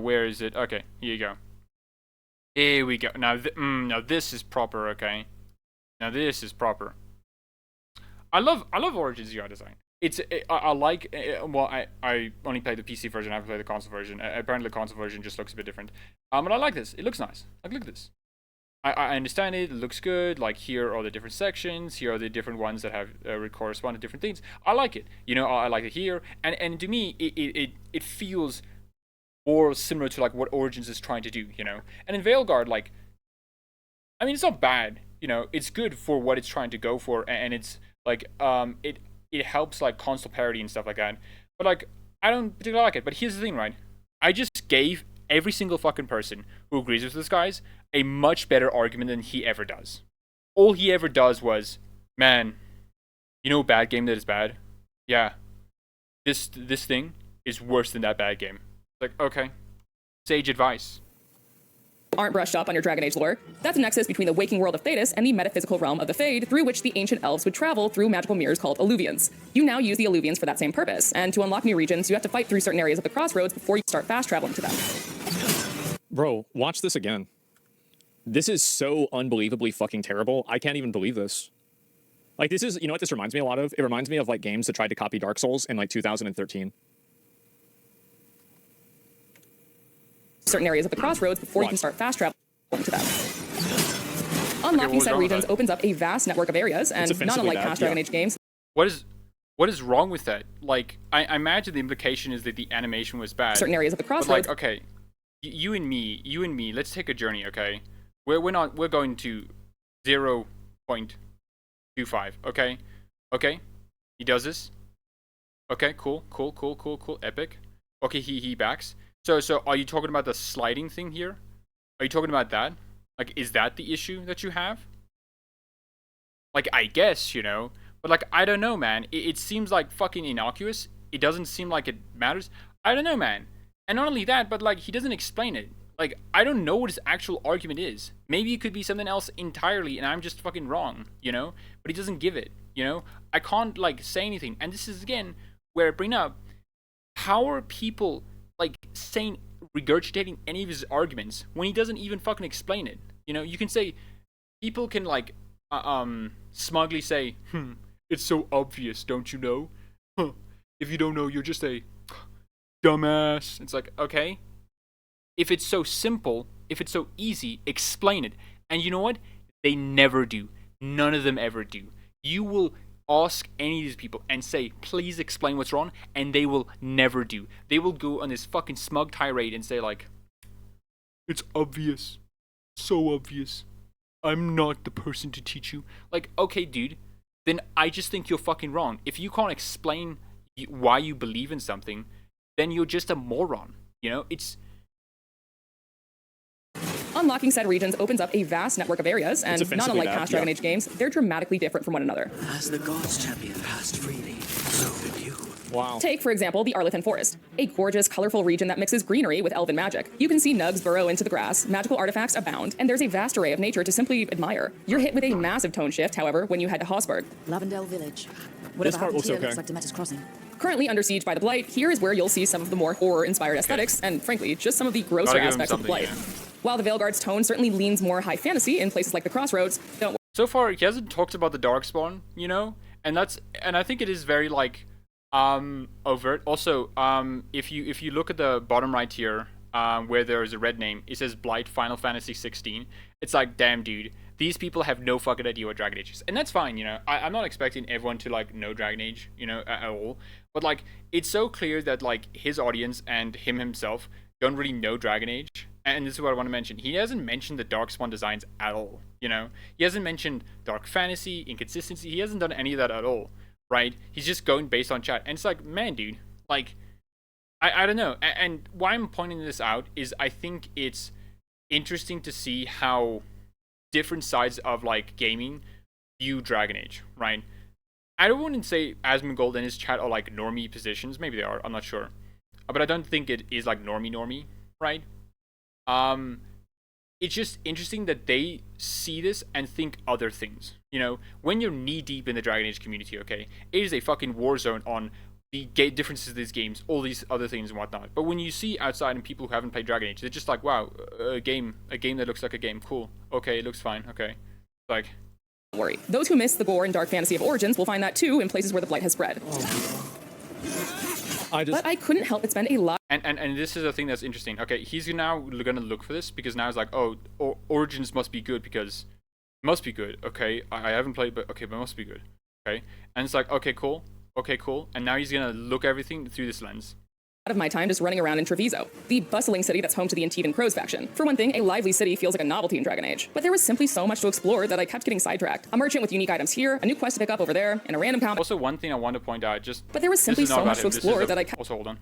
Where is it? Okay, here you go. Here we go. Now now this is proper. Okay, now this is proper. I love Origins UI design. I like, well, I only played the PC version. I haven't played the console version. Apparently the console version just looks a bit different. But I like this. It looks nice. Like, look at this. I understand it. It looks good. Like, here are the different sections. Here are the different ones that have correspond to different things. I like it. You know, I like it here. And to me, it feels more similar to like what Origins is trying to do. You know. And in Veilguard, like, I mean, it's not bad. You know, it's good for what it's trying to go for, and it's like it helps like console parity and stuff like that. But like, I don't particularly like it. But here's the thing, right? I just gave every single fucking person who agrees with this guy's a much better argument than he ever does. All he ever does was, man, you know, bad game that is bad. Yeah, this thing is worse than that bad game. Like, okay, sage advice. aren't brushed up on your Dragon Age lore, that's a nexus between the waking world of Thetis and the metaphysical realm of the Fade, through which the ancient elves would travel through magical mirrors called alluvians. You now use the alluvians for that same purpose, and to unlock new regions, you have to fight through certain areas of the crossroads before you start fast traveling to them. Bro, watch this again. This is so unbelievably fucking terrible. I can't even believe this. Like, this is, you know what this reminds me a lot of? It reminds me of, like, games that tried to copy Dark Souls in, like, 2013. Certain areas of the crossroads before you can start fast traveling to them. what Unlocking was said wrong with regions that? opens up a vast network of areas, and not offensively unlike bad, past Dragon yeah. Age games, What is wrong with that? Like, I imagine the implication is that the animation was bad. certain areas of the But crossroads. like, okay, you and me, let's take a journey, okay? We're going to 0.25, okay? Okay? He does this. Okay, cool, epic. Okay, he backs. So are you talking about the sliding thing here? Are you talking about that? Like, is that the issue that you have? Like, I guess, you know, but like, I don't know, man. It seems like fucking innocuous. It doesn't seem like it matters. I don't know, man. And not only that, but like, he doesn't explain it. Like, I don't know what his actual argument is. Maybe it could be something else entirely, and I'm just fucking wrong, you know? But he doesn't give it, you know? I can't, like, say anything. And this is, again, where I bring up, how are people, like, saying, regurgitating any of his arguments when he doesn't even fucking explain it? You know, you can say, people can, like, smugly say, it's so obvious, don't you know? Huh. If you don't know, you're just a dumbass. It's like, okay. If it's so simple, if it's so easy, explain it. And you know what? They never do. None of them ever do. You will ask any of these people and say, please explain what's wrong, and they will never do. They will go on this fucking smug tirade and say, like, it's obvious. So obvious. I'm not the person to teach you. Like, okay, dude, then I just think you're fucking wrong. If you can't explain why you believe in something, then you're just a moron. You know, it's... Unlocking said regions opens up a vast network of areas, and not offensively unlike bad, past Dragon yeah. Age games, they're dramatically different from one another. As the gods champion passed freely, so did you. Wow. Take, for example, the Arlethan Forest, a gorgeous, colorful region that mixes greenery with elven magic. You can see nugs burrow into the grass, magical artifacts abound, and there's a vast array of nature to simply admire. You're hit with a massive tone shift, however, when you head to Hosberg. Lavendale Village. This Whatever part happened looks here okay. looks like Demeter's Crossing. Currently under siege by the Blight, here is where you'll see some of the more horror-inspired aesthetics, and frankly, just some of the grosser Gotta give him aspects of the something, Blight. yeah. While the Veilguard's tone certainly leans more high fantasy in places like the Crossroads, don't So far, he hasn't talked about the Darkspawn, you know? And I think it is very, like, overt. Also, if you look at the bottom right here, where there is a red name, it says Blight Final Fantasy 16. It's like, damn, dude, these people have no fucking idea what Dragon Age is. And that's fine, you know? I'm not expecting everyone to, like, know Dragon Age, you know, at all. But, like, it's so clear that, like, his audience and him himself don't really know Dragon Age. And this is what I want to mention. He hasn't mentioned the Darkspawn designs at all, you know? He hasn't mentioned Dark Fantasy, Inconsistency. He hasn't done any of that at all, right? He's just going based on chat. And it's like, man, dude, like, I don't know. And why I'm pointing this out is I think it's interesting to see how different sides of, like, gaming view Dragon Age, right? I wouldn't say Asmongold and his chat are, like, normie positions. Maybe they are. I'm not sure. But I don't think it is, like, normie, right? It's just interesting that they see this and think other things. You know, when you're knee deep in the Dragon Age community, okay, it is a fucking war zone on the differences of these games, all these other things and whatnot. But when you see outside and people who haven't played Dragon Age, they're just like, wow, a game that looks like a game, cool. Okay, it looks fine. Okay, like. worry. Those who miss the gore and dark fantasy of Origins will find that too in places where the Blight has spread. But I couldn't help but spend a lot. And this is a thing that's interesting. Okay, he's now gonna look for this because now it's like, oh, Origins must be good because must be good. Okay, I haven't played, but okay, but must be good. Okay, and it's like, okay, cool, and now he's gonna look everything through this lens. Of my time just running around in Treviso, the bustling city that's home to the Antivan Crows faction. For one thing, a lively city feels like a novelty in Dragon Age, but there was simply so much to explore that I kept getting sidetracked. A merchant with unique items here, a new quest to pick up over there, and a random combat. Also, one thing I want to point out, But there was simply so much to explore that I kept. Also, hold on.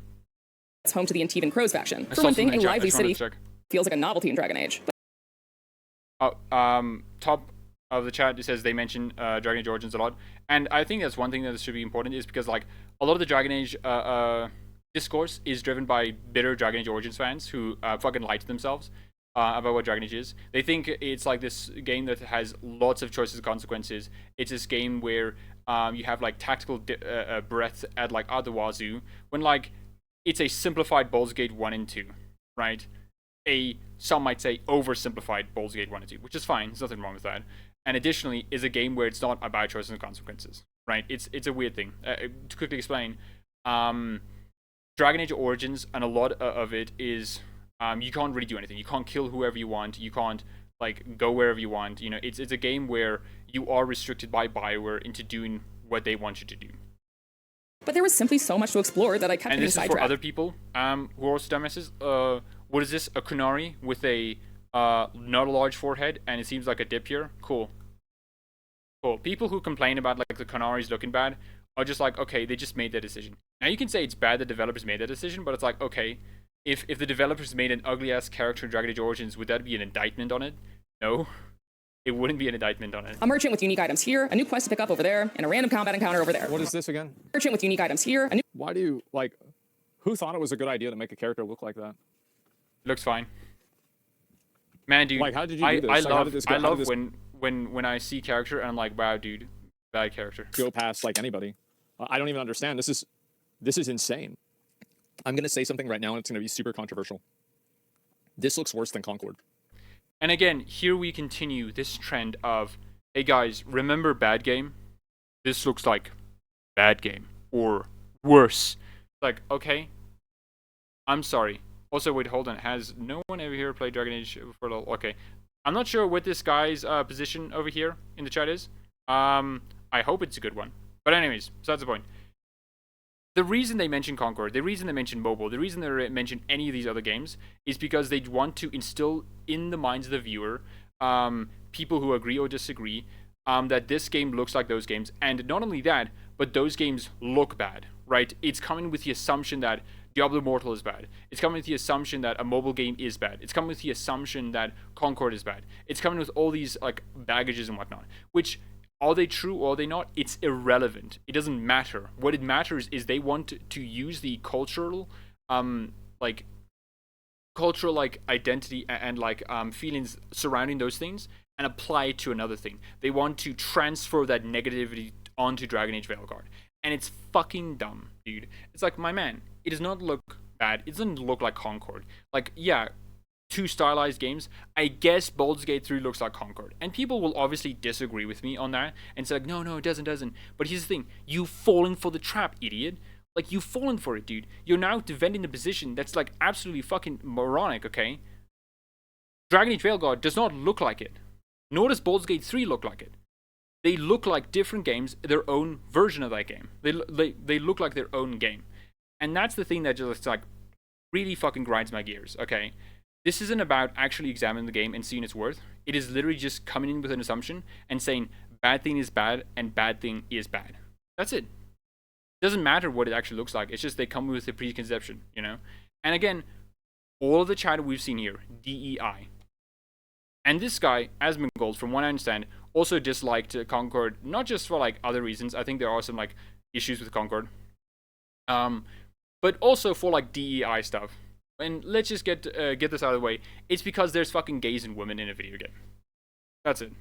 It's home to the Antivan Crows faction. I For saw one thing, something a in chat. I lively just wanted city to check. feels like a novelty in Dragon Age. Top of the chat, it says they mention Dragon Age Origins a lot, and I think that's one thing that should be important is because, like, a lot of the Dragon Age discourse is driven by bitter Dragon Age Origins fans who fucking lie to themselves about what Dragon Age is. They think it's like this game that has lots of choices and consequences. It's this game where you have, like, tactical breadth at, like, out the wazoo, when, like, it's a simplified Baldur's Gate 1 and 2, right? Some might say oversimplified Baldur's Gate 1 and 2, which is fine. There's nothing wrong with that. And additionally, is a game where it's not about choices and consequences, right? It's a weird thing. To quickly explain, Dragon Age Origins, and a lot of it is you can't really do anything. You can't kill whoever you want. You can't, like, go wherever you want. You know, it's a game where you are restricted by BioWare into doing what they want you to do. But there was simply so much to explore that I kept And getting this is for sidetracked. other people who are also dumbasses. What is this? A Kunari with a not a large forehead, and it seems like a dip here. Cool. People who complain about, like, the Kunaris looking bad are just like, okay, they just made that decision. Now you can say it's bad that developers made that decision, but it's like, okay, if the developers made an ugly ass character in Dragon Age Origins, would that be an indictment on it? No. It wouldn't be an indictment on it. A merchant with unique items here, a new quest to pick up over there, and a random combat encounter over there. What is this again? Merchant with unique items here, a new Why do you, like, who thought it was a good idea to make a character look like that? Looks fine. Man, dude, Like, how did you do this? I Like, how love, did this go- I how did love this- when I see character and I'm like, wow, dude, bad character. Go past, like, anybody? I don't even understand. This is insane. I'm going to say something right now, and it's going to be super controversial. This looks worse than Concord. And again, here we continue this trend of, hey guys, remember bad game? This looks like bad game, or worse. Like, okay, I'm sorry. Also, wait, hold on. Has no one ever here played Dragon Age for a little? Okay, I'm not sure what this guy's position over here in the chat is. I hope it's a good one. But anyways, so that's the point. The reason they mention Concord, the reason they mention mobile, the reason they mention any of these other games is because they want to instill in the minds of the viewer people who agree or disagree, that this game looks like those games. And not only that, but those games look bad, right? It's coming with the assumption that Diablo Immortal is bad. It's coming with the assumption that a mobile game is bad. It's coming with the assumption that Concord is bad. It's coming with all these like baggages and whatnot. Which, are they true or are they not? It's irrelevant. It doesn't matter. What it matters is they want to use the cultural identity and feelings surrounding those things and apply it to another thing. They want to transfer that negativity onto Dragon Age Veilguard. And it's fucking dumb, dude. It's like, my man, it does not look bad. It doesn't look like Concord. Like, yeah, two stylized games. I guess Baldur's Gate 3 looks like Concord. And people will obviously disagree with me on that and say, like, no, it doesn't. But here's the thing. You've fallen for the trap, idiot. Like, you've fallen for it, dude. You're now defending the position that's, like, absolutely fucking moronic, okay? Dragon Age Veilguard does not look like it. Nor does Baldur's Gate 3 look like it. They look like different games, their own version of that game. They look like their own game. And that's the thing that just, like, really fucking grinds my gears, okay? This isn't about actually examining the game and seeing its worth. It is literally just coming in with an assumption and saying bad thing is bad and bad thing is bad. That's it. It doesn't matter what it actually looks like. It's just they come with a preconception, you know? And again, all of the chatter we've seen here, DEI. And this guy, Asmongold, from what I understand, also disliked Concord, not just for like other reasons. I think there are some like issues with Concord, but also for like DEI stuff. And let's just get this out of the way. It's because there's fucking gays and women in a video game. That's it.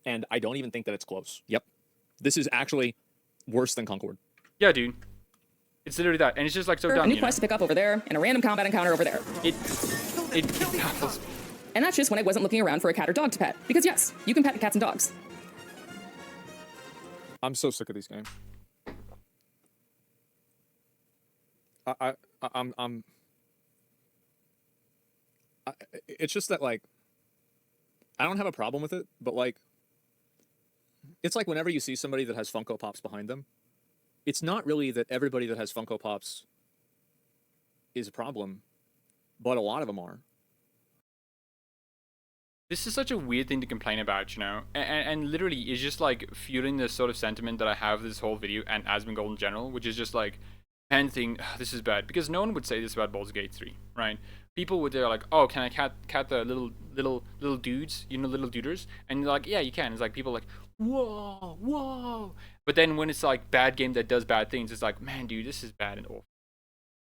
And I don't even think that it's close. Yep. This is actually worse than Concord. Yeah, dude. It's literally that. And it's just like so dumb. A new quest to pick up over there, and a random combat encounter over there. It baffles me. And that's just when I wasn't looking around for a cat or dog to pet. Because yes, you can pet cats and dogs. I'm so sick of these games. It's just that, like, I don't have a problem with it, but like, it's like whenever you see somebody that has Funko Pops behind them, it's not really that everybody that has Funko Pops is a problem, but a lot of them are. This is such a weird thing to complain about, you know? And literally, it's just like fueling this sort of sentiment that I have this whole video and Asmongold in general, which is just like, anything, this is bad. Because no one would say this about Baldur's Gate 3, right? People would, they're like, oh, can I cat the little dudes, you know, little duders? And they're like, yeah, you can. It's like, people are like, whoa. But then when it's like bad game that does bad things, it's like, man, dude, this is bad and awful.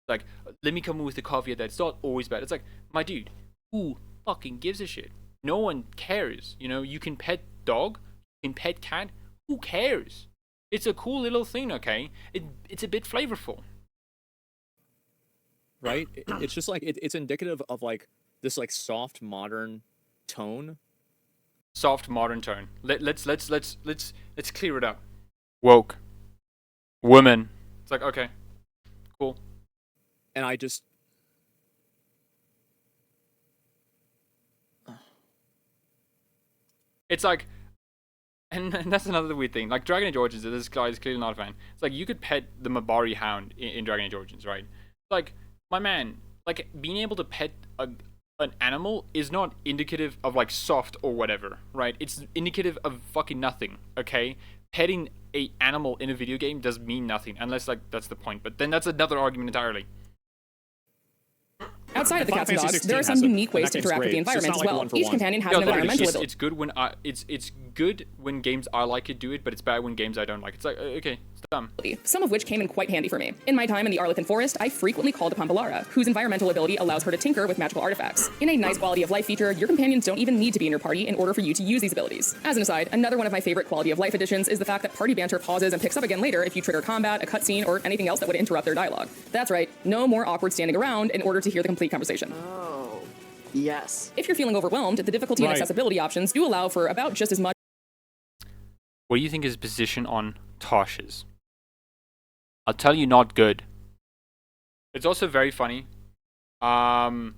Like, let me come with the caveat that it's not always bad. It's like, my dude, who fucking gives a shit? No one cares, you know? You can pet dog, you can pet cat, who cares? It's a cool little thing, okay? It's a bit flavorful. Right? It's just like, it's indicative of like this like soft modern tone. Soft modern tone. Let's clear it up. Woke. Women. It's like, okay. Cool. And I just, it's like, and that's another weird thing. Like Dragon Age Origins, this guy is clearly not a fan. It's like you could pet the Mabari Hound in Dragon Age Origins, right? Like, my man, like being able to pet an animal is not indicative of like soft or whatever, right? It's indicative of fucking nothing, okay? Petting a animal in a video game does mean nothing, unless like that's the point. But then that's another argument entirely. Outside of the cats and dogs, there are some unique ways to interact with the environment as well. Each companion has an environmental ability. It's good when it's good when games I like it do it, but it's bad when games I don't like. It's like, okay, it's dumb. Some of which came in quite handy for me. In my time in the Arlequin Forest, I frequently called upon Balara, whose environmental ability allows her to tinker with magical artifacts. In a nice quality of life feature, your companions don't even need to be in your party in order for you to use these abilities. As an aside, another one of my favorite quality of life additions is the fact that party banter pauses and picks up again later if you trigger combat, a cutscene, or anything else that would interrupt their dialogue. That's right, no more awkward standing around in order to hear the complete conversation. Oh, yes. If you're feeling overwhelmed, the difficulty and accessibility options do allow for about just as much. What do you think his position on Tosh is? I'll tell you, not good. It's also very funny that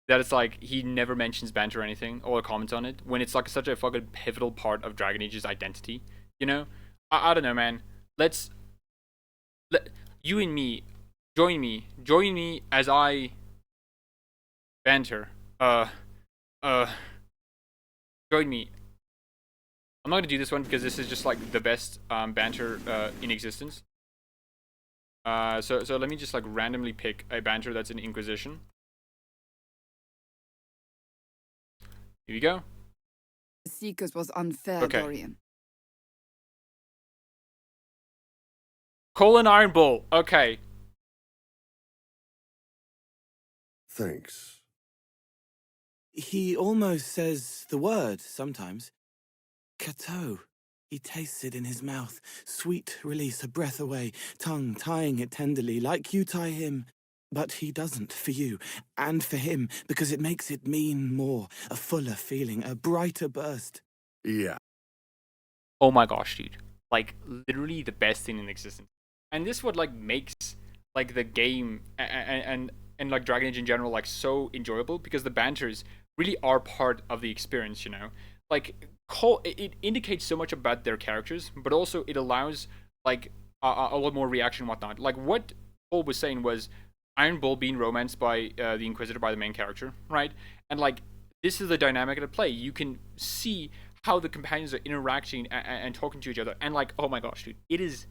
it's like he never mentions banter or anything or comments on it when it's like such a fucking pivotal part of Dragon Age's identity. You know? I don't know, man. Join me as I banter uh, uh, join me. I'm not gonna do this one because this is just like the best banter in existence. So let me just like randomly pick a banter that's in Inquisition. Here we go. The Seekers was unfair, Okay. Dorian. Colin Iron Bull. Okay. Thanks. He almost says the word sometimes. Cateau. He tastes it in his mouth. Sweet release, a breath away, tongue tying it tenderly, like you tie him. But he doesn't for you, and for him, because it makes it mean more, a fuller feeling, a brighter burst. Yeah. Oh my gosh, dude. Like, literally the best thing in existence. And this what, like, makes, like, the game and like, Dragon Age in general, like, so enjoyable, because the banters really are part of the experience, you know? Like, it indicates so much about their characters, but also it allows, like, a lot more reaction and whatnot. Like, what Paul was saying was Iron Bull being romanced by the Inquisitor, by the main character, right? And, like, this is the dynamic at play. You can see how the companions are interacting and talking to each other. And, like, oh my gosh, dude. It is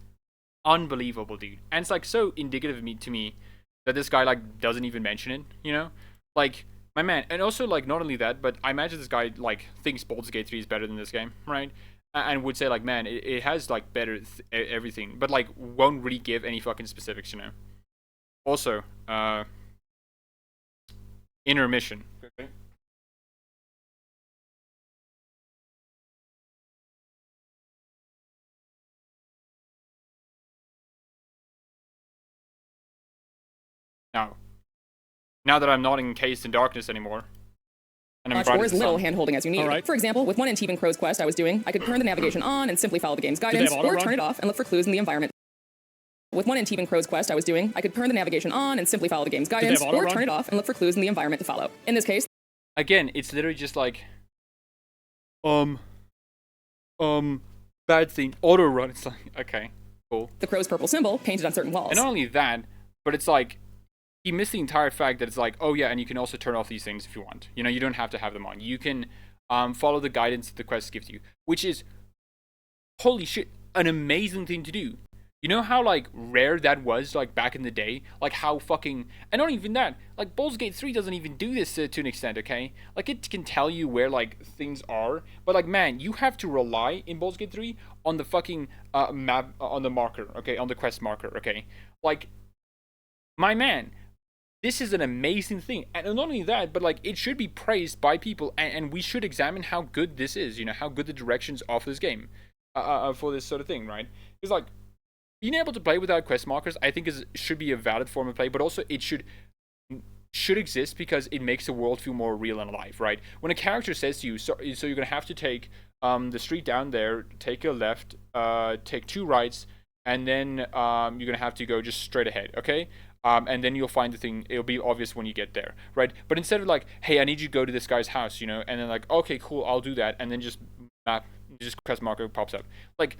unbelievable, dude. And it's, like, so indicative to me that this guy, like, doesn't even mention it, you know? Like, my man. And also, like, not only that, but I imagine this guy, like, thinks Baldur's Gate 3 is better than this game, right? And would say, like, man, it has, like, better everything. But, like, won't really give any fucking specifics, you know? Also, intermission. Okay. Now that I'm not encased in darkness anymore, and I'm Much bright or as as the little sun. hand-holding as you need. All right. For example, with one in Teven Crow's quest I was doing, I could turn the navigation on and simply follow the game's they guidance, have or auto-run? turn it off and look for clues in the environment. With one in Teven Crow's quest I was doing, I could turn the navigation on and simply follow the game's they guidance, have or auto-run? turn it off and look for clues in the environment to follow. In this case, Again, it's literally just like, bad thing, auto run. It's like, okay, cool. the crow's purple symbol painted on certain walls. And not only that, but it's like, he missed the entire fact that it's like, oh yeah, and you can also turn off these things if you want. You know, you don't have to have them on. You can follow the guidance that the quest gives you, which is, holy shit, an amazing thing to do. You know how, like, rare that was, like, back in the day? Like, how fucking... And not even that. Like, Baldur's Gate 3 doesn't even do this to an extent, okay? Like, it can tell you where, like, things are. But, like, man, you have to rely in Baldur's Gate 3 on the fucking map, on the marker, okay? On the quest marker, okay? Like, my man, this is an amazing thing. And not only that, but, like, it should be praised by people. And we should examine how good this is, you know? How good the directions of this game for this sort of thing, right? It's like... Being able to play without quest markers, I think, should be a valid form of play, but also it should exist because it makes the world feel more real and alive, right? When a character says to you, so you're gonna have to take the street down there, take a left, take 2 rights, and then you're gonna have to go just straight ahead, okay? And then you'll find the thing. It'll be obvious when you get there, right? But instead of like, hey, I need you to go to this guy's house, you know, and then like, okay, cool, I'll do that, and then just quest marker pops up, like.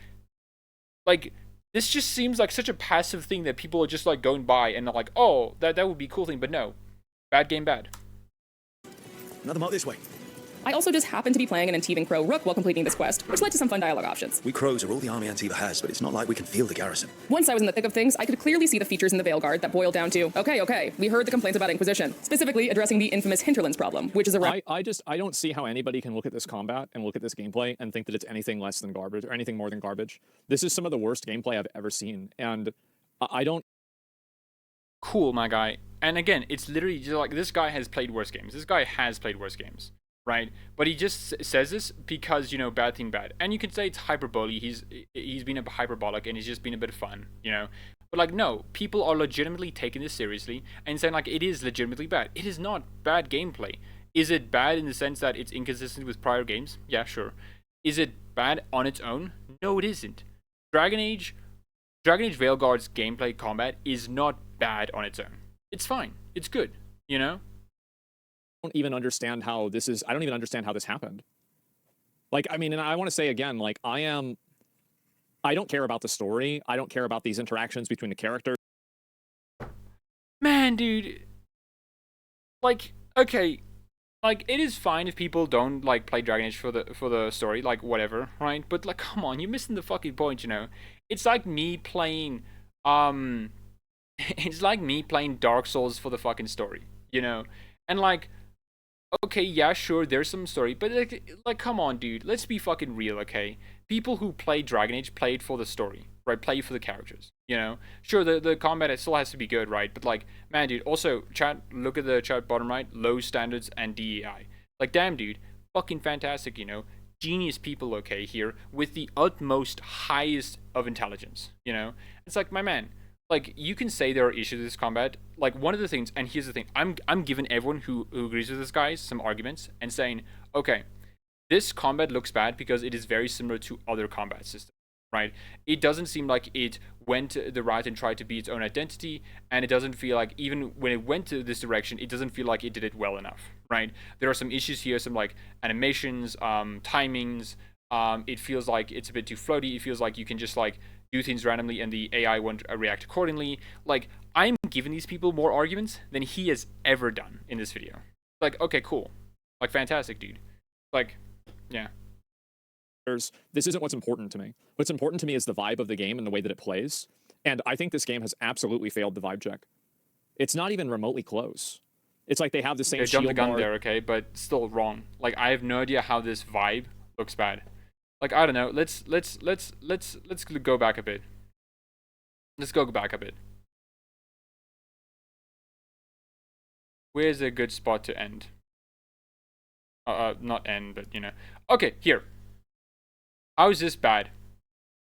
This just seems like such a passive thing that people are just like going by and they're like, oh, that would be a cool thing, but no. Bad game bad. Another mark this way. I also just happened to be playing an Teven Crow Rook while completing this quest, which led to some fun dialogue options. We crows are all the army Antiva has, but it's not like we can feel the garrison. Once I was in the thick of things, I could clearly see the features in the Veilguard that boiled down to, okay, we heard the complaints about Inquisition, specifically addressing the infamous hinterlands problem, which is around... I don't see how anybody can look at this combat and look at this gameplay and think that it's anything less than garbage or anything more than garbage. This is some of the worst gameplay I've ever seen, and I don't... Cool, my guy. And again, it's literally just like, this guy has played worse games. This guy has played worse games, right? But he just says this because, you know, bad thing bad. And you can say it's hyperbole. He's been a hyperbolic and he's just been a bit fun, you know? But like, no, people are legitimately taking this seriously and saying like, it is legitimately bad. It is not bad gameplay. Is it bad in the sense that it's inconsistent with prior games? Yeah, sure. Is it bad on its own? No, it isn't. Dragon Age Veilguard's gameplay combat is not bad on its own. It's fine. It's good, you know? I don't even understand how this happened. Like, I mean, and I want to say again, like, I don't care about the story. I don't care about these interactions between the characters. Man, dude. Like, okay. like, it is fine if people don't like play Dragon Age for the story, like whatever, right? But like, come on, you're missing the fucking point, you know. It's like me playing it's like me playing Dark Souls for the fucking story, you know. And like, okay, yeah, sure, there's some story, but like come on, dude, let's be fucking real, okay? People who play Dragon Age play it for the story, right? Play for the characters, you know. Sure, the combat, it still has to be good, right? But like, man, dude, also chat, look at the chat bottom right, low standards and DEI. Like, damn, dude, fucking fantastic, you know. Genius people, okay, here with the utmost highest of intelligence, you know. It's like, my man, like, you can say there are issues with this combat. Like, one of the things, and here's the thing, I'm giving everyone who agrees with this guy some arguments and saying, okay, this combat looks bad because it is very similar to other combat systems, right? It doesn't seem like it went the route and tried to be its own identity, and it doesn't feel like, even when it went to this direction, it doesn't feel like it did it well enough, right? There are some issues here, some like animations, timings. It feels like it's a bit too floaty. It feels like you can just like do things randomly and the AI won't react accordingly. Like, I'm giving these people more arguments than he has ever done in this video. Like, okay, cool. Like, fantastic, dude. Like, yeah. This isn't what's important to me. What's important to me is the vibe of the game and the way that it plays. And I think this game has absolutely failed the vibe check. It's not even remotely close. It's like they have the same They jumped the gun bar. there, okay, but still wrong. Like, I have no idea how this vibe looks bad. Like, I don't know. Let's go back a bit. Let's go back a bit. Where's a good spot to end? Not end, but you know. Okay, here. How is this bad?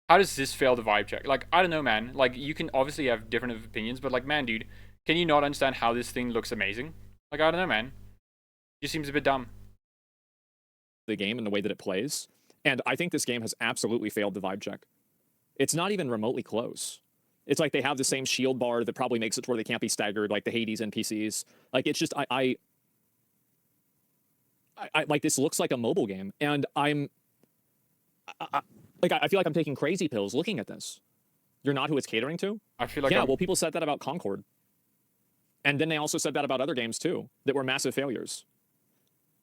How does this fail the vibe check? Like, I don't know, man. Like, you can obviously have different opinions, but like, man, dude, can you not understand how this thing looks amazing? Like, I don't know, man. It just seems a bit dumb. The game and the way that it plays. And I think this game has absolutely failed the vibe check. It's not even remotely close. It's like they have the same shield bar that probably makes it to where they can't be staggered, like the Hades NPCs. Like, it's just, I like, this looks like a mobile game, and I feel like I'm taking crazy pills looking at this. You're not who it's catering to? I feel like yeah, well, people said that about Concord. And then they also said that about other games, too, that were massive failures.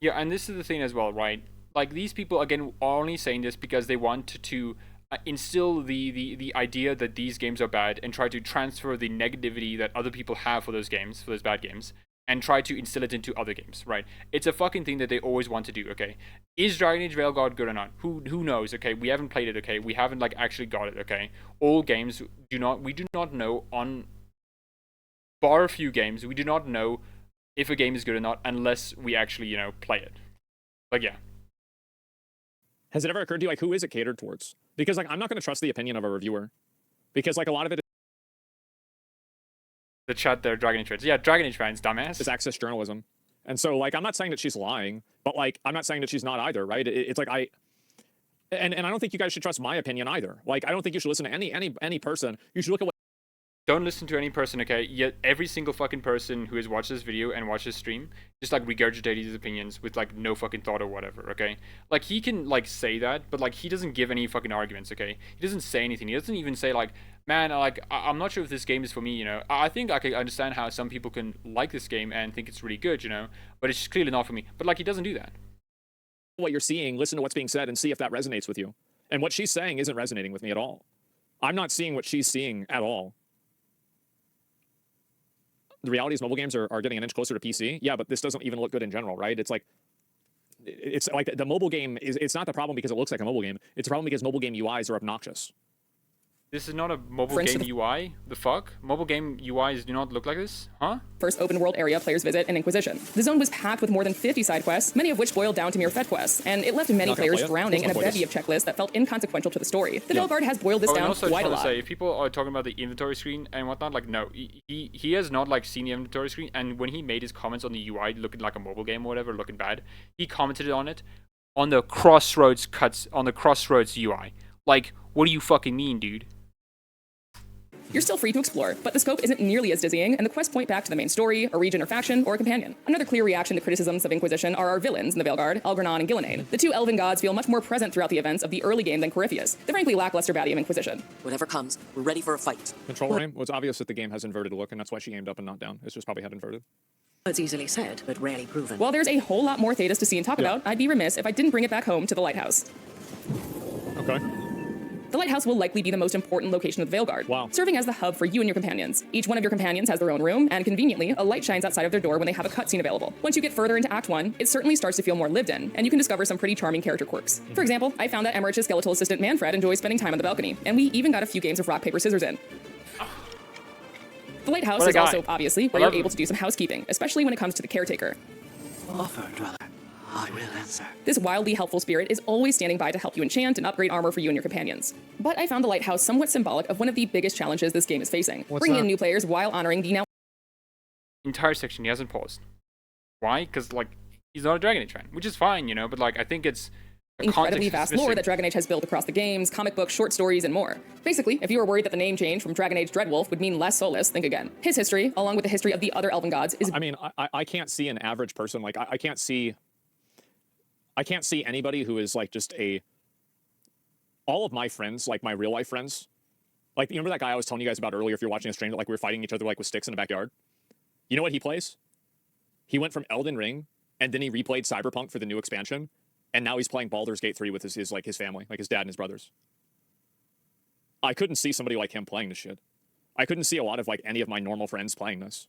Yeah, and this is the thing as well, right? Like, these people, again, are only saying this because they want to instill the idea that these games are bad and try to transfer the negativity that other people have for those games, for those bad games, and try to instill it into other games, right? It's a fucking thing that they always want to do, okay? Is Dragon Age Veilguard good or not? Who knows, okay? We haven't played it, okay? We haven't, like, actually got it, okay? All games we do not know, on bar a few games, we do not know if a game is good or not unless we actually, you know, play it. Like, yeah. Has it ever occurred to you, like, who is it catered towards? Because, like, I'm not going to trust the opinion of a reviewer. Because, like, a lot of it The chat there, Dragon Age fans. Yeah, Dragon Age fans, dumbass. is access journalism. And so, like, I'm not saying that she's lying, but, like, I'm not saying that she's not either, right? It's like, and I don't think you guys should trust my opinion either. Like, I don't think you should listen to any person. You should look at what... Don't listen to any person, okay? Yet every single fucking person who has watched this video and watched this stream just like regurgitate his opinions with like no fucking thought or whatever, okay? Like, he can like say that, but like he doesn't give any fucking arguments, okay? He doesn't say anything. He doesn't even say like, man, like I'm not sure if this game is for me, you know? I think I can understand how some people can like this game and think it's really good, you know? But it's just clearly not for me. But like, he doesn't do that. What you're seeing, listen to what's being said and see if that resonates with you. And what she's saying isn't resonating with me at all. I'm not seeing what she's seeing at all. The reality is mobile games are getting an inch closer to PC. Yeah, but this doesn't even look good in general, right? It's like the mobile game it's not the problem because it looks like a mobile game. It's a problem because mobile game UIs are obnoxious. This is not a mobile game UI? The fuck? Mobile game UIs do not look like this? Huh? First open world area players visit in Inquisition. The zone was packed with more than 50 side quests, many of which boiled down to mere fed quests, and it left many players drowning in a bevy of checklists that felt inconsequential to the story. The Veilguard has boiled this down quite a lot. Say, if people are talking about the inventory screen and whatnot, like, no, he has not like seen the inventory screen, and when he made his comments on the UI looking like a mobile game or whatever, looking bad, he commented on it on the Crossroads UI. Like, what do you fucking mean, dude? You're still free to explore, but the scope isn't nearly as dizzying, and the quests point back to the main story, a region or faction, or a companion. Another clear reaction to criticisms of Inquisition are our villains in the Veilguard, Algernon and Gillenade. The two elven gods feel much more present throughout the events of the early game than Corypheus, the frankly lackluster baddie of Inquisition. Whatever comes, we're ready for a fight. Control room. Well, it's obvious that the game has inverted look, and that's why she aimed up and not down. It's just probably had inverted. It's easily said, but rarely proven. While there's a whole lot more Thedas to see and talk about, I'd be remiss if I didn't bring it back home to the lighthouse. Okay. The lighthouse will likely be the most important location of the Veilguard, serving as the hub for you and your companions. Each one of your companions has their own room, and conveniently, a light shines outside of their door when they have a cutscene available. Once you get further into Act 1, it certainly starts to feel more lived in, and you can discover some pretty charming character quirks. For example, I found that Emmerich's skeletal assistant Manfred enjoys spending time on the balcony, and we even got a few games of rock, paper, scissors in. The lighthouse is also, obviously, where you're able to do some housekeeping, especially when it comes to the caretaker. Offer, dweller. I will answer. This wildly helpful spirit is always standing by to help you enchant and upgrade armor for you and your companions. But I found the lighthouse somewhat symbolic of one of the biggest challenges this game is facing, bringing in new players while honoring the now entire section he hasn't paused. Why? Because like he's not a Dragon Age fan, which is fine, you know. But like I think it's incredibly vast lore that Dragon Age has built across the games, comic books, short stories, and more. Basically, if you were worried that the name change from Dragon Age Dreadwolf would mean less Solus, think again. His history, along with the history of the other elven gods, is. I mean, I can't see an average person like I can't see anybody who is like just a. All of my friends, like my real life friends, like you remember that guy I was telling you guys about earlier? If you're watching a stream, that like we were fighting each other like with sticks in the backyard. You know what he plays? He went from Elden Ring, and then he replayed Cyberpunk for the new expansion, and now he's playing Baldur's Gate 3 with his family, like his dad and his brothers. I couldn't see somebody like him playing this shit. I couldn't see a lot of like any of my normal friends playing this.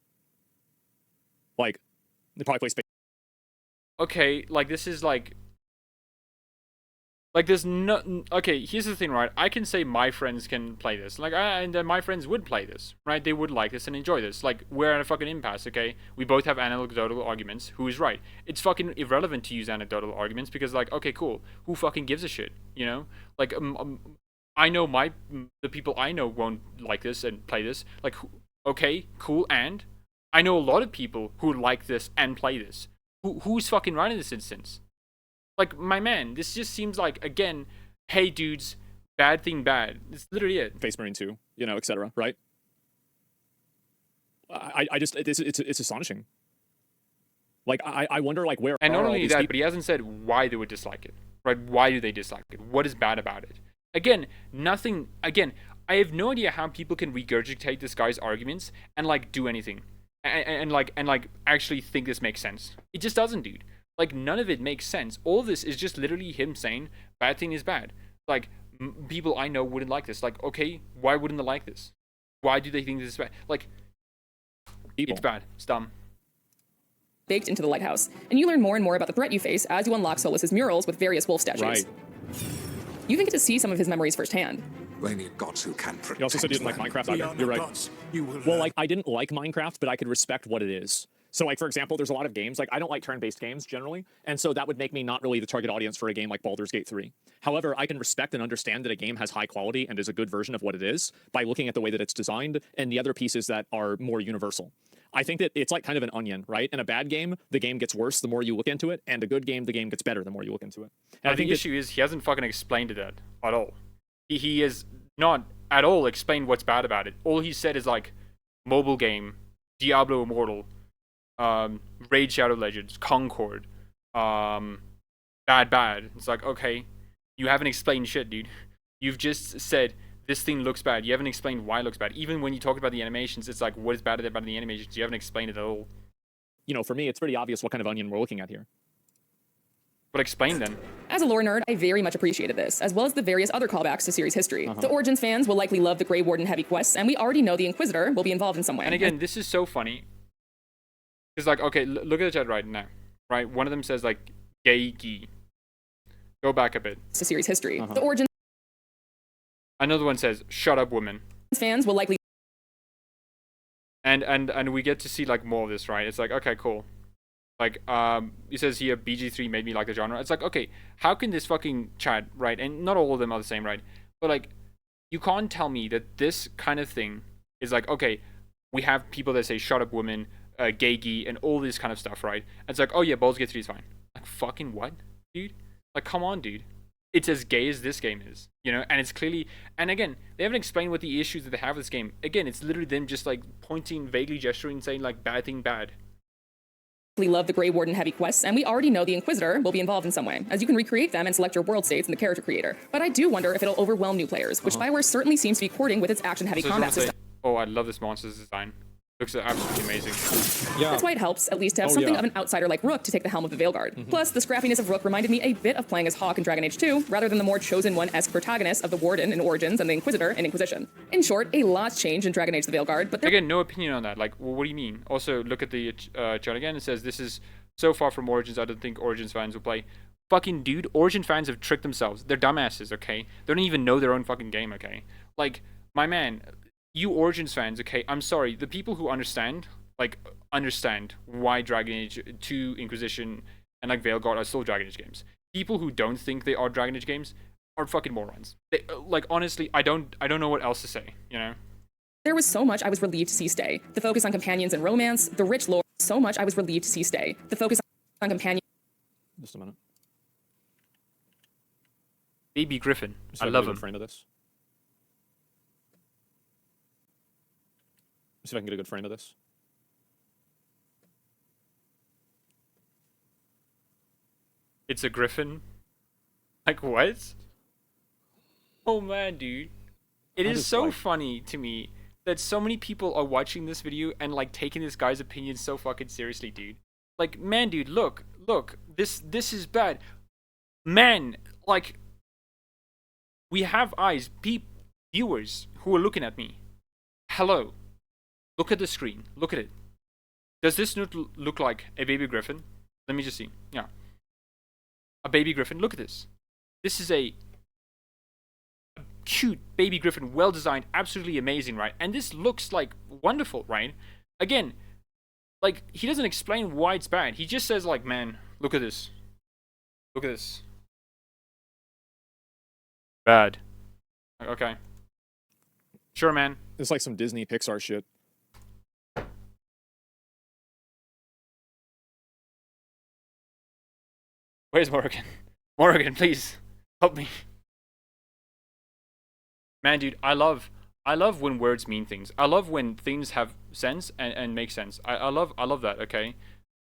Like, they probably play Space. Okay, like this is like there's no. Okay, here's the thing, right? I can say my friends can play this, like, and my friends would play this, right? They would like this and enjoy this. Like, we're at a fucking impasse, okay? We both have anecdotal arguments. Who is right? It's fucking irrelevant to use anecdotal arguments because, like, okay, cool. Who fucking gives a shit? You know? Like, I know the people I know won't like this and play this. Like, okay, cool, and I know a lot of people who like this and play this. Who's fucking right in this instance? Like, my man, this just seems like, again, hey, dudes, bad thing bad. It's literally it. Space Marine 2, you know, etc. Right? I just, it's astonishing. Like, I wonder, like, where. And not only that, but he hasn't said why they would dislike it. Right? Why do they dislike it? What is bad about it? Again, nothing. Again, I have no idea how people can regurgitate this guy's arguments and, like, do anything. And actually think this makes sense. It just doesn't, dude. Like, none of it makes sense. All this is just literally him saying, bad thing is bad. Like, people I know wouldn't like this. Like, okay, why wouldn't they like this? Why do they think this is bad? Like, it's bad. It's dumb. Baked into the lighthouse. And you learn more and more about the threat you face as you unlock Solus's murals with various wolf statues. Right. You even get to see some of his memories firsthand. They need gods who can protect. You also said you didn't like Minecraft either. You're right. Well, like, I didn't like Minecraft, but I could respect what it is. So, like, for example, there's a lot of games, like, I don't like turn-based games generally, and so that would make me not really the target audience for a game like Baldur's Gate 3. However, I can respect and understand that a game has high quality and is a good version of what it is by looking at the way that it's designed and the other pieces that are more universal. I think that it's like kind of an onion, right? In a bad game, the game gets worse the more you look into it, and a good game, the game gets better the more you look into it. And I think the issue is he hasn't fucking explained it at all. He has not at all explained what's bad about it. All he said is, like, mobile game, Diablo Immortal, Raid Shadow Legends, Concord, bad. It's like, okay, you haven't explained shit, dude. You've just said this thing looks bad. You haven't explained why it looks bad. Even when you talk about the animations, it's like, what is bad about the animations? You haven't explained it at all. You know, for me, it's pretty obvious what kind of onion we're looking at here. But explain then. As a lore nerd, I very much appreciated this, as well as the various other callbacks to series history. The Origins fans will likely love the Grey Warden heavy quests, and we already know the Inquisitor will be involved in some way. And again, this is so funny. Because, like, okay, look at the chat right now. Right? One of them says, like, gay gee. Go back a bit. To series history. The Origins Another one says, shut up, woman. Fans will likely. And we get to see, like, more of this, right? It's like, okay, cool. Like, he says here, BG3 made me like the genre. It's like, okay, how can this fucking chat, right? And not all of them are the same, right? But, like, you can't tell me that this kind of thing is like, okay, we have people that say, shut up, woman, gay gee, and all this kind of stuff, right? And it's like, oh yeah, Baldur's Gate 3 is fine. Like, fucking what, dude? Like, come on, dude. It's as gay as this game is, you know? And it's clearly, and again, they haven't explained what the issues that they have with this game. Again, it's literally them just, like, pointing, vaguely gesturing, saying, like, bad thing bad. We love the Grey Warden heavy quests, and we already know the Inquisitor will be involved in some way, as you can recreate them and select your world states in the character creator. But I do wonder if it'll overwhelm new players, which Bioware certainly seems to be courting with its action-heavy combat system. Oh, I love this monster's design. Looks absolutely amazing. Yeah. That's why it helps, at least, to have something of an outsider like Rook to take the helm of the Veilguard. Plus, the scrappiness of Rook reminded me a bit of playing as Hawk in Dragon Age 2, rather than the more Chosen One-esque protagonists of the Warden in Origins and the Inquisitor in Inquisition. In short, a lot's changed in Dragon Age the Veilguard, but there Again, no opinion on that. Like, well, what do you mean? Also, look at the chat again. It says, this is so far from Origins, I don't think Origins fans will play. Fucking dude, Origin fans have tricked themselves. They're dumbasses, okay? They don't even know their own fucking game, okay? Like, my man, you Origins fans, okay? I'm sorry. The people who understand why Dragon Age 2, Inquisition, and like Veilguard are still Dragon Age games. People who don't think they are Dragon Age games are fucking morons. They, like, honestly, I don't know what else to say, you know? There was so much I was relieved to see stay. The focus on companions and romance, the rich lore, so much I was relieved to see stay. The focus on companions. Just a minute. Baby Griffin. Just I have a love good him. frame of this. See if I can get a good frame of this. It's a griffin. Like, what? Oh man, dude. It is so funny to me that so many people are watching this video and like taking this guy's opinion so fucking seriously, dude. Like, man, dude, look, this is bad. Man, like, we have eyes, viewers who are looking at me. Hello. Look at the screen. Look at it. Does this look like a baby griffin? Let me just see. Yeah. A baby griffin. Look at this. This is a cute baby griffin, well designed, absolutely amazing, right? And this looks like wonderful, right? Again, like, he doesn't explain why it's bad. He just says, like, man, look at this. Look at this. Bad. Okay. Sure, man. It's like some Disney Pixar shit. Where's Morgan? Morgan, please help me. Man, dude, I love when words mean things. I love when things have sense and make sense. I love that. Okay,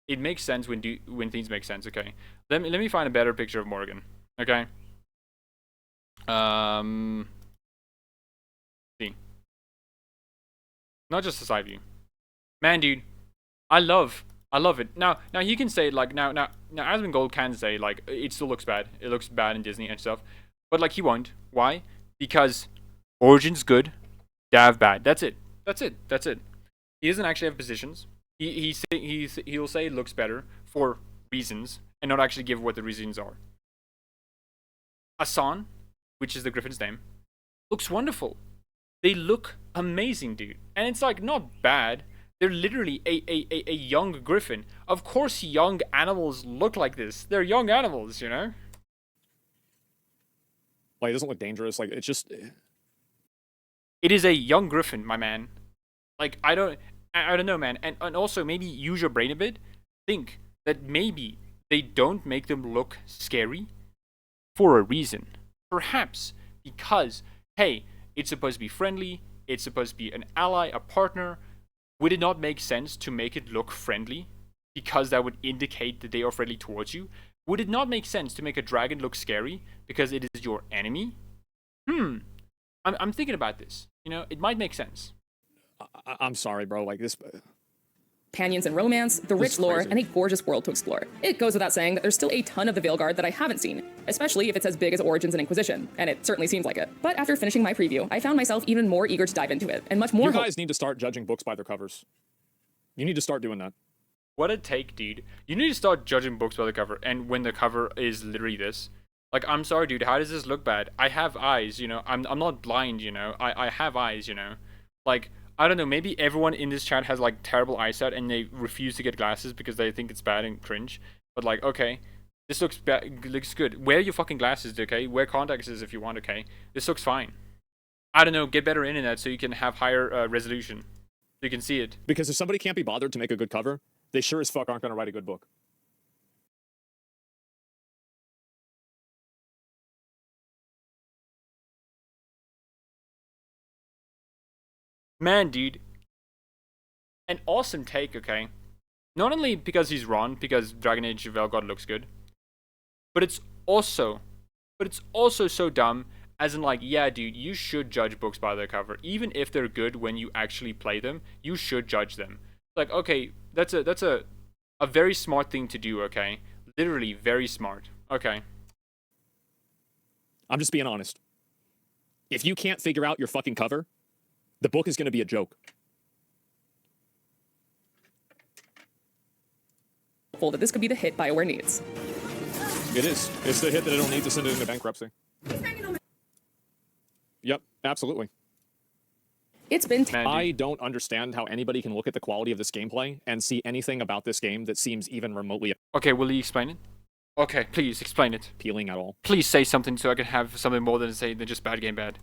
it makes sense when things make sense. Okay, let me find a better picture of Morgan. Okay. See. Not just a side view. Man, dude, I love it. Now you can say, like, now Asmongold can say, like, it still looks bad. It looks bad in Disney and stuff. But, like, he won't. Why? Because Origin's good, Dav bad. That's it. He doesn't actually have positions. He'll say it looks better for reasons and not actually give what the reasons are. Asan, which is the griffin's name, looks wonderful. They look amazing, dude. And it's, like, not bad. They're literally a young griffin. Of course young animals look like this. They're young animals, you know? Like, it doesn't look dangerous. Like, it's just... It is a young griffin, my man. Like, I don't know, man. And also, maybe use your brain a bit. Think that maybe they don't make them look scary for a reason. Perhaps because, hey, it's supposed to be friendly. It's supposed to be an ally, a partner. Would it not make sense to make it look friendly? Because that would indicate that they are friendly towards you? Would it not make sense to make a dragon look scary because it is your enemy? I'm thinking about this. You know, it might make sense. I'm sorry, bro. Like, this... companions and romance, the rich lore, and a gorgeous world to explore. It goes without saying that there's still a ton of the Veilguard that I haven't seen, especially if it's as big as Origins and Inquisition, and it certainly seems like it. But after finishing my preview, I found myself even more eager to dive into it, and much more. You guys need to start judging books by their covers. You need to start doing that. What a take, dude. You need to start judging books by the cover, and when the cover is literally this. Like, I'm sorry, dude, how does this look bad? I have eyes, you know? I'm not blind, you know? I have eyes, you know? Like, I don't know, maybe everyone in this chat has, like, terrible eyesight and they refuse to get glasses because they think it's bad and cringe. But, like, okay, this looks good. Wear your fucking glasses, okay? Wear contacts if you want, okay? This looks fine. I don't know, get better internet so you can have higher resolution. So you can see it. Because if somebody can't be bothered to make a good cover, they sure as fuck aren't going to write a good book. Man, dude. An awesome take, okay? Not only because he's wrong, because Dragon Age Veilguard looks good, but it's also so dumb As in, like, yeah, dude, you should judge books by their cover. Even if they're good when you actually play them, you should judge them. Like, okay, that's a very smart thing to do, okay? Literally very smart. Okay. I'm just being honest. If you can't figure out your fucking cover, the book is going to be a joke. That this could be the hit BioWare needs. It is. It's the hit that it'll need to send it into bankruptcy. Yep, absolutely. It's been I don't understand how anybody can look at the quality of this gameplay and see anything about this game that seems even remotely Okay, will you explain it? Okay, please explain it. appealing at all. Please say something so I can have something more than just bad game bad.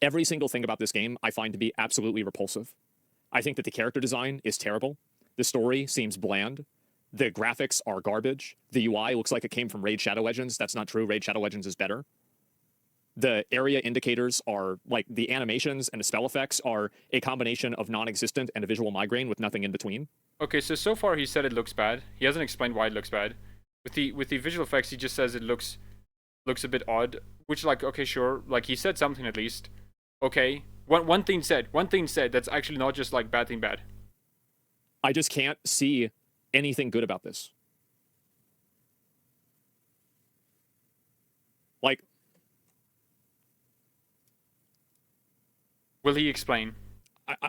Every single thing about this game I find to be absolutely repulsive. I think that the character design is terrible. The story seems bland. The graphics are garbage. The UI looks like it came from Raid Shadow Legends. That's not true. Raid Shadow Legends is better. The area indicators are, like, the animations and the spell effects are a combination of non-existent and a visual migraine with nothing in between. Okay, so far he said it looks bad. He hasn't explained why it looks bad. With the visual effects, he just says it looks a bit odd. Which, like, okay, sure. Like, he said something at least. Okay. One thing said. That's actually not just, like, bad thing bad. I just can't see anything good about this. Like, will he explain?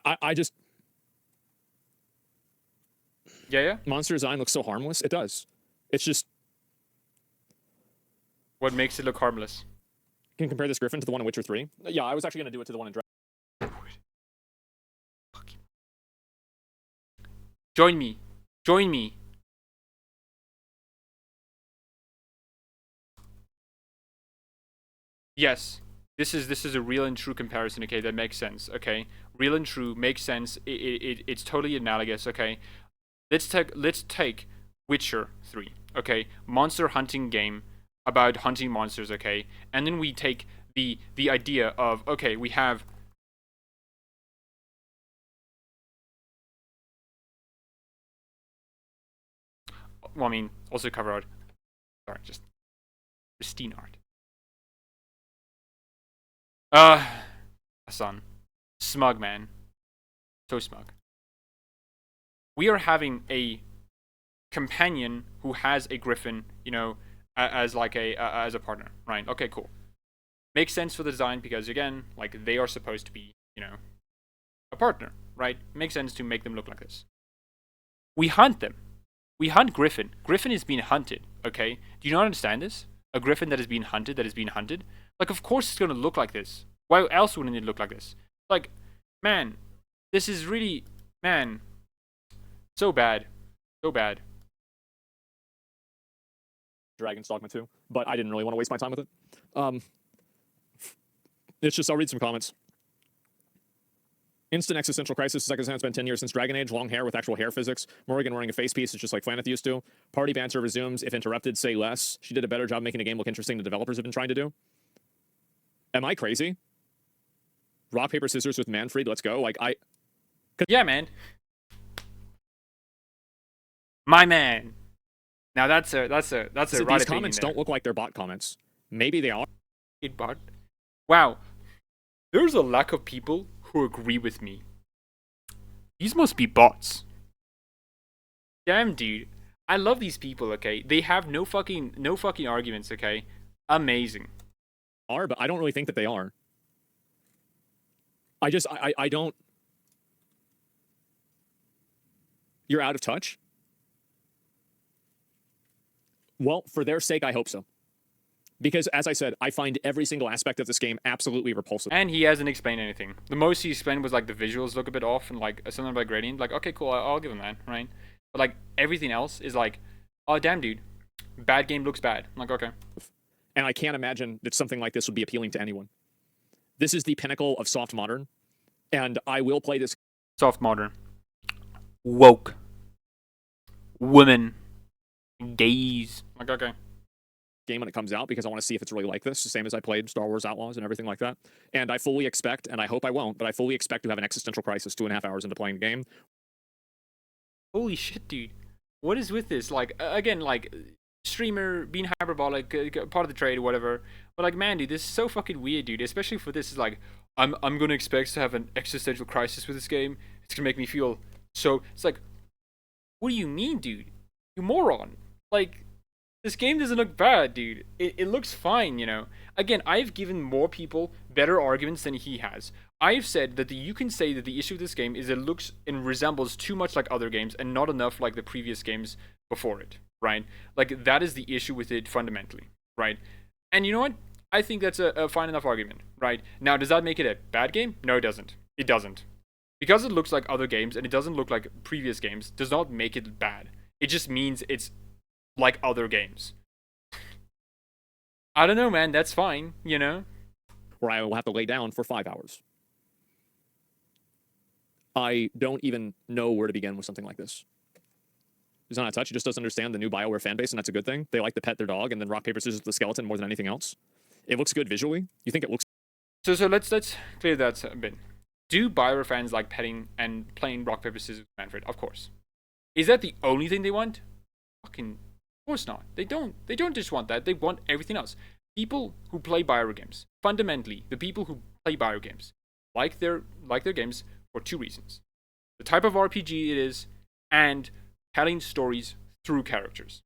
I just... Yeah? Monster design looks so harmless. It does. It's just... What makes it look harmless? Can you compare this Griffin to the one in Witcher 3? Yeah, I was actually going to do it to the one in Dragon. Join me. Join me. Yes. This is a real and true comparison, okay? That makes sense, okay? Real and true makes sense. It's totally analogous, okay? Let's take Witcher 3, okay? Monster hunting game about hunting monsters, okay? And then we take the idea of, okay, we have well, I mean, also cover art. Sorry, just pristine art. Son. Smug, man. So smug. We are having a companion who has a griffin, you know, as like as a partner, right? Okay, cool. Makes sense for the design because, again, like, they are supposed to be, you know, a partner, right? Makes sense to make them look like this. We hunt them. We hunt Griffin. Griffin is being hunted, okay? Do you not understand this? A Griffin that is being hunted, Like, of course it's gonna look like this. Why else wouldn't it look like this? Like, man, this is really, man, so bad. So bad. Dragon's Dogma 2, but I didn't really want to waste my time with it. It's just, I'll read some comments. Instant existential crisis. Second time it's been 10 years since Dragon Age. Long hair with actual hair physics. Morrigan wearing a face piece is just like Flaneth used to. Party banter resumes. If interrupted, say less. She did a better job making the game look interesting than developers have been trying to do. Am I crazy? Rock, paper, scissors with Manfred. Let's go. Like, Yeah, man. My man. Now that's a right these opinion comments there. don't look like they're bot comments. Maybe they are. Bot. Wow. There's a lack of people who agree with me. These must be bots. Damn, dude. I love these people, okay? They have no fucking arguments, okay? Amazing. But I don't really think that they are. I don't... You're out of touch? Well, for their sake, I hope so. Because, as I said, I find every single aspect of this game absolutely repulsive. And he hasn't explained anything. The most he explained was, like, the visuals look a bit off and, like, something about gradient. Like, okay, cool, I'll give him that, right? But, like, everything else is like, oh, damn, dude. Bad game looks bad. I'm like, okay. And I can't imagine that something like this would be appealing to anyone. This is the pinnacle of soft modern, and I will play this. Soft modern. Woke. Women. Gays. Like, okay. Game when it comes out because I want to see if it's really like this, the same as I played Star Wars Outlaws and everything like that. And I fully expect, and I hope I won't, but I fully expect to have an existential crisis 2.5 hours into playing the game. Holy shit, dude. What is with this? Like, again, like, streamer, being hyperbolic, part of the trade, whatever. But like, man, dude, this is so fucking weird, dude. Especially for this, is like, I'm gonna expect to have an existential crisis with this game. It's gonna make me feel so. It's like, what do you mean, dude? You moron. Like, this game doesn't look bad, dude. It looks fine, you know. Again, I've given more people better arguments than he has. I've said that you can say that the issue with this game is it looks and resembles too much like other games and not enough like the previous games before it, right? Like, that is the issue with it fundamentally, right? And you know what? I think that's a fine enough argument, right? Now, does that make it a bad game? No, it doesn't. It doesn't. Because it looks like other games and it doesn't look like previous games does not make it bad. It just means it's like other games. I don't know, man. That's fine, you know? Where I will have to lay down for 5 hours. I don't even know where to begin with something like this. He's not a touch. He just doesn't understand the new BioWare fan base, and that's a good thing. They like to pet their dog and then rock, paper, scissors the skeleton more than anything else. It looks good visually. You think it looks... So let's clear that a bit. Do BioWare fans like petting and playing rock, paper, scissors with Manfred? Of course. Is that the only thing they want? Fucking... Of course not. They don't just want that. They want everything else. People who play BioWare games, fundamentally, the people who play BioWare games, like their games for two reasons. The type of RPG it is, and telling stories through characters.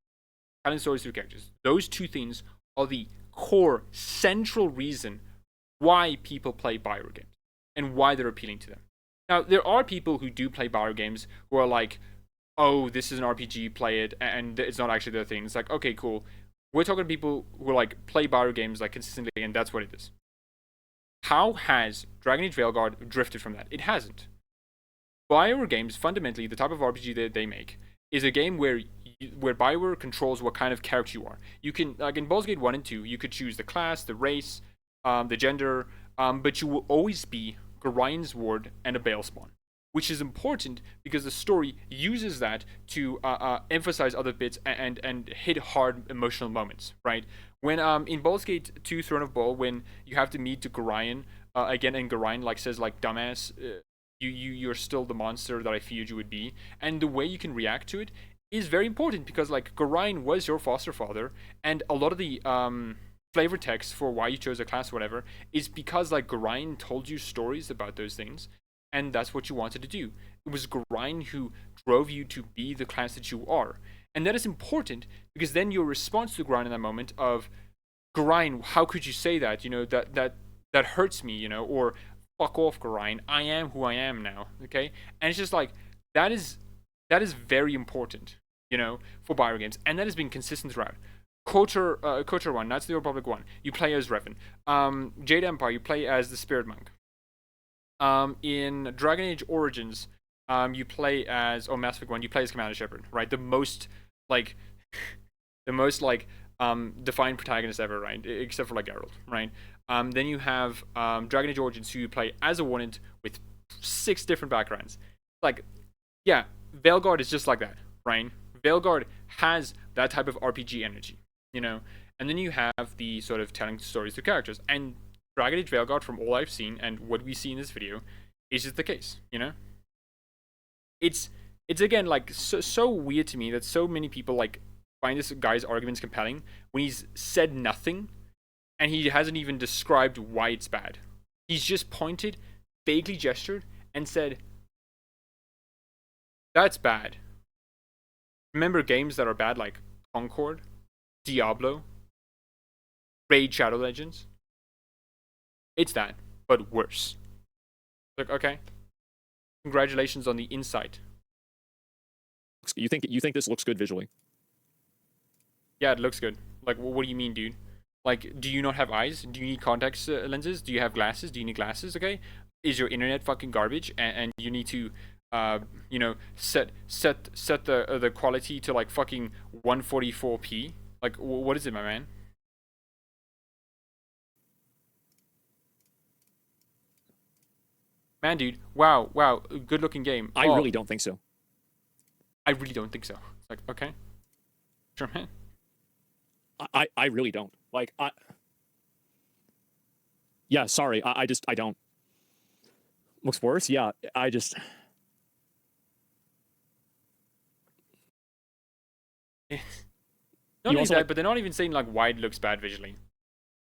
Telling stories through characters. Those two things are the core, central reason why people play BioWare games and why they're appealing to them. Now, there are people who do play BioWare games who are like, oh, this is an RPG, play it, and it's not actually their thing. It's like, okay, cool. We're talking to people who like play BioWare games like consistently, and that's what it is. How has Dragon Age Veilguard drifted from that? It hasn't. BioWare games, fundamentally, the type of RPG that they make, is a game where BioWare controls what kind of character you are. You can, like in Baldur's Gate 1 and 2, you could choose the class, the race, the gender, but you will always be Gorion's ward and a Balespawn, which is important because the story uses that to emphasize other bits and hit hard emotional moments, right? When in Baldur's Gate 2 Throne of Ball, when you have to meet Gorion again, and Gorion like says like, dumbass, you're still the monster that I feared you would be, and the way you can react to it is very important because like Gorion was your foster father, and a lot of the flavor text for why you chose a class or whatever is because like Gorion told you stories about those things, and that's what you wanted to do. It was Gorion who drove you to be the class that you are, and that is important because then your response to Gorion in that moment of, Gorion, how could you say that? You know, that hurts me, you know, or fuck off, Gorion, I am who I am now, okay? And it's just like, that is very important, you know, for BioWare games, and that has been consistent throughout. KOTOR 1, Knights of the Old Republic 1, you play as Revan. Jade Empire, you play as the Spirit Monk. In Dragon Age Origins, you play as, Mass Effect 1, you play as Commander Shepard, right? The most defined protagonist ever, right? Except for like Geralt, right? Then you have Dragon Age Origins, who you play as a Warrant with 6 different backgrounds. Like, yeah, Veilguard is just like that, right? Veilguard has that type of RPG energy, you know? And then you have the sort of telling stories to characters. And Dragon Age Veilguard, from all I've seen and what we see in this video, is just the case, you know? It's again, like, so weird to me that so many people, like, find this guy's arguments compelling when he's said nothing and he hasn't even described why it's bad. He's just pointed, vaguely gestured, and said, that's bad. Remember games that are bad like Concord, Diablo, Raid Shadow Legends? It's that, but worse. Like, okay. Congratulations on the insight. You think this looks good visually? Yeah, it looks good. Like, what do you mean, dude? Like, do you not have eyes? Do you need contact lenses? Do you have glasses? Do you need glasses? Okay. Is your internet fucking garbage? And you need to, you know, set the quality to like fucking 144p? Like, what is it, my man? Man, dude. Wow. Good looking game. I really don't think so. I really don't think so. It's like, okay. Sure, man. I really don't. Like, yeah, sorry. I don't. Looks worse? Yeah, I just... Not only that, but they're not even saying like why it looks bad visually.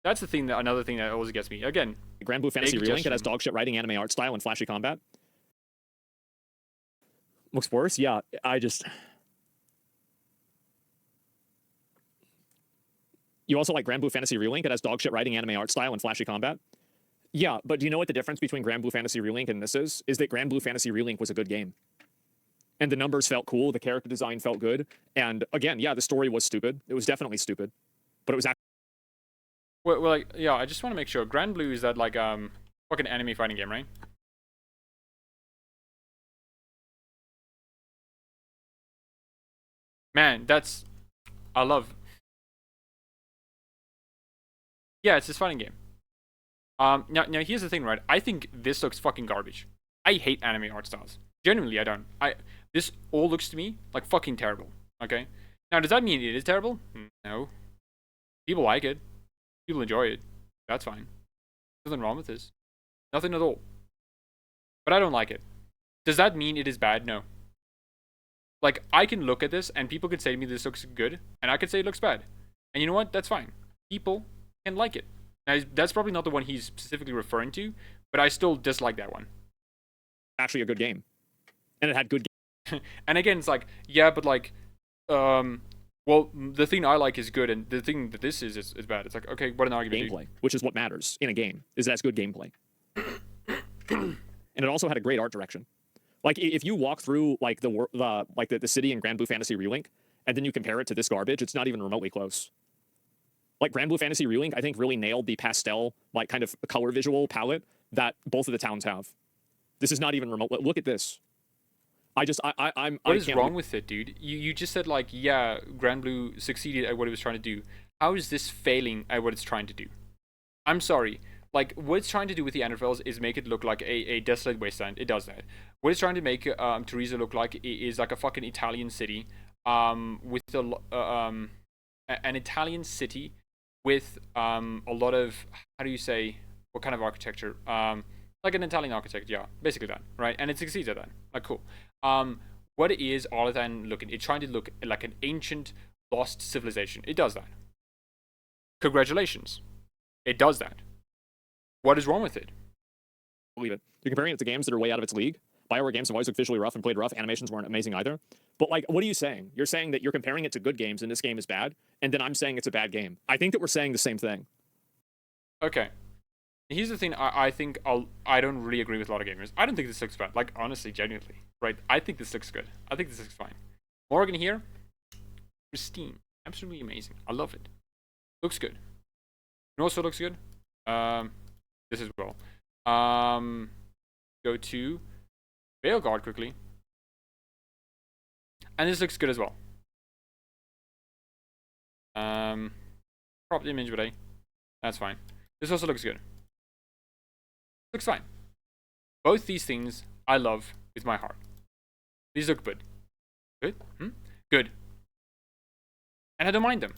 That's the thing. Another thing that always gets me. Again, Grand Blue Fantasy big Relink, it has adjustment. dog shit writing, anime art style, and flashy combat. Looks worse? Yeah, You also like Grand Blue Fantasy Relink? It has dog shit writing, anime art style, and flashy combat. Yeah, but do you know what the difference between Grand Blue Fantasy Relink and this is? Is that Grand Blue Fantasy Relink was a good game. And the numbers felt cool, the character design felt good, and again, yeah, the story was stupid. It was definitely stupid. But it was actually... Well, like, yeah, I just want to make sure. Grand Blue is that like fucking anime fighting game, right? Man, that's I love. Yeah, it's this fighting game. Now here's the thing, right? I think this looks fucking garbage. I hate anime art styles. Genuinely, I don't. This all looks to me like fucking terrible. Okay. Now, does that mean it is terrible? No. People like it. People enjoy it. That's fine. Nothing wrong with this. Nothing at all. But I don't like it. Does that mean it is bad? No. Like, I can look at this and people could say to me this looks good, and I could say it looks bad. And you know what? That's fine. People can like it. Now, that's probably not the one he's specifically referring to, but I still dislike that one. actually a good game. And it had good And again, it's like, yeah, but like, well, the thing I like is good, and the thing that this is bad. It's like, okay, what an argument. gameplay, which is what matters in a game, is that's good gameplay. And it also had a great art direction. Like, if you walk through like the city in Grand Blue Fantasy Relink, and then you compare it to this garbage, it's not even remotely close. Like, Grand Blue Fantasy Relink, I think, really nailed the pastel, like, kind of color visual palette that both of the towns have. This is not even remote. Look at this. What is wrong with it, dude? You just said, like, yeah, Grand Blue succeeded at what it was trying to do. How is this failing at what it's trying to do? I'm sorry. Like, what it's trying to do with the Anderfells is make it look like a desolate wasteland. It does that. What it's trying to make Teresa look like is like a fucking Italian city, with an Italian city with a lot of, how do you say, what kind of architecture? Like an Italian architect, yeah, basically that, right? And it succeeds at that. Like, cool. What it is, other than looking, it's trying to look like an ancient, lost civilization. It does that. Congratulations. It does that. What is wrong with it? Believe it. You're comparing it to games that are way out of its league. BioWare games have always looked visually rough and played rough. Animations weren't amazing either. But, like, what are you saying? You're saying that you're comparing it to good games and this game is bad, and then I'm saying it's a bad game. I think that we're saying the same thing. Okay. Here's the thing. I think I don't really agree with a lot of gamers. I don't think this looks bad. Like, honestly, genuinely. Right? I think this looks good. I think this looks fine. Morgan here, pristine. Absolutely amazing. I love it. Looks good. It also looks good. This as well. Go to Veilguard quickly. And this looks good as well. Cropped image, but that's fine. This also looks good. Looks fine. Both these things I love with my heart. These look good. Good? Good. And I don't mind them.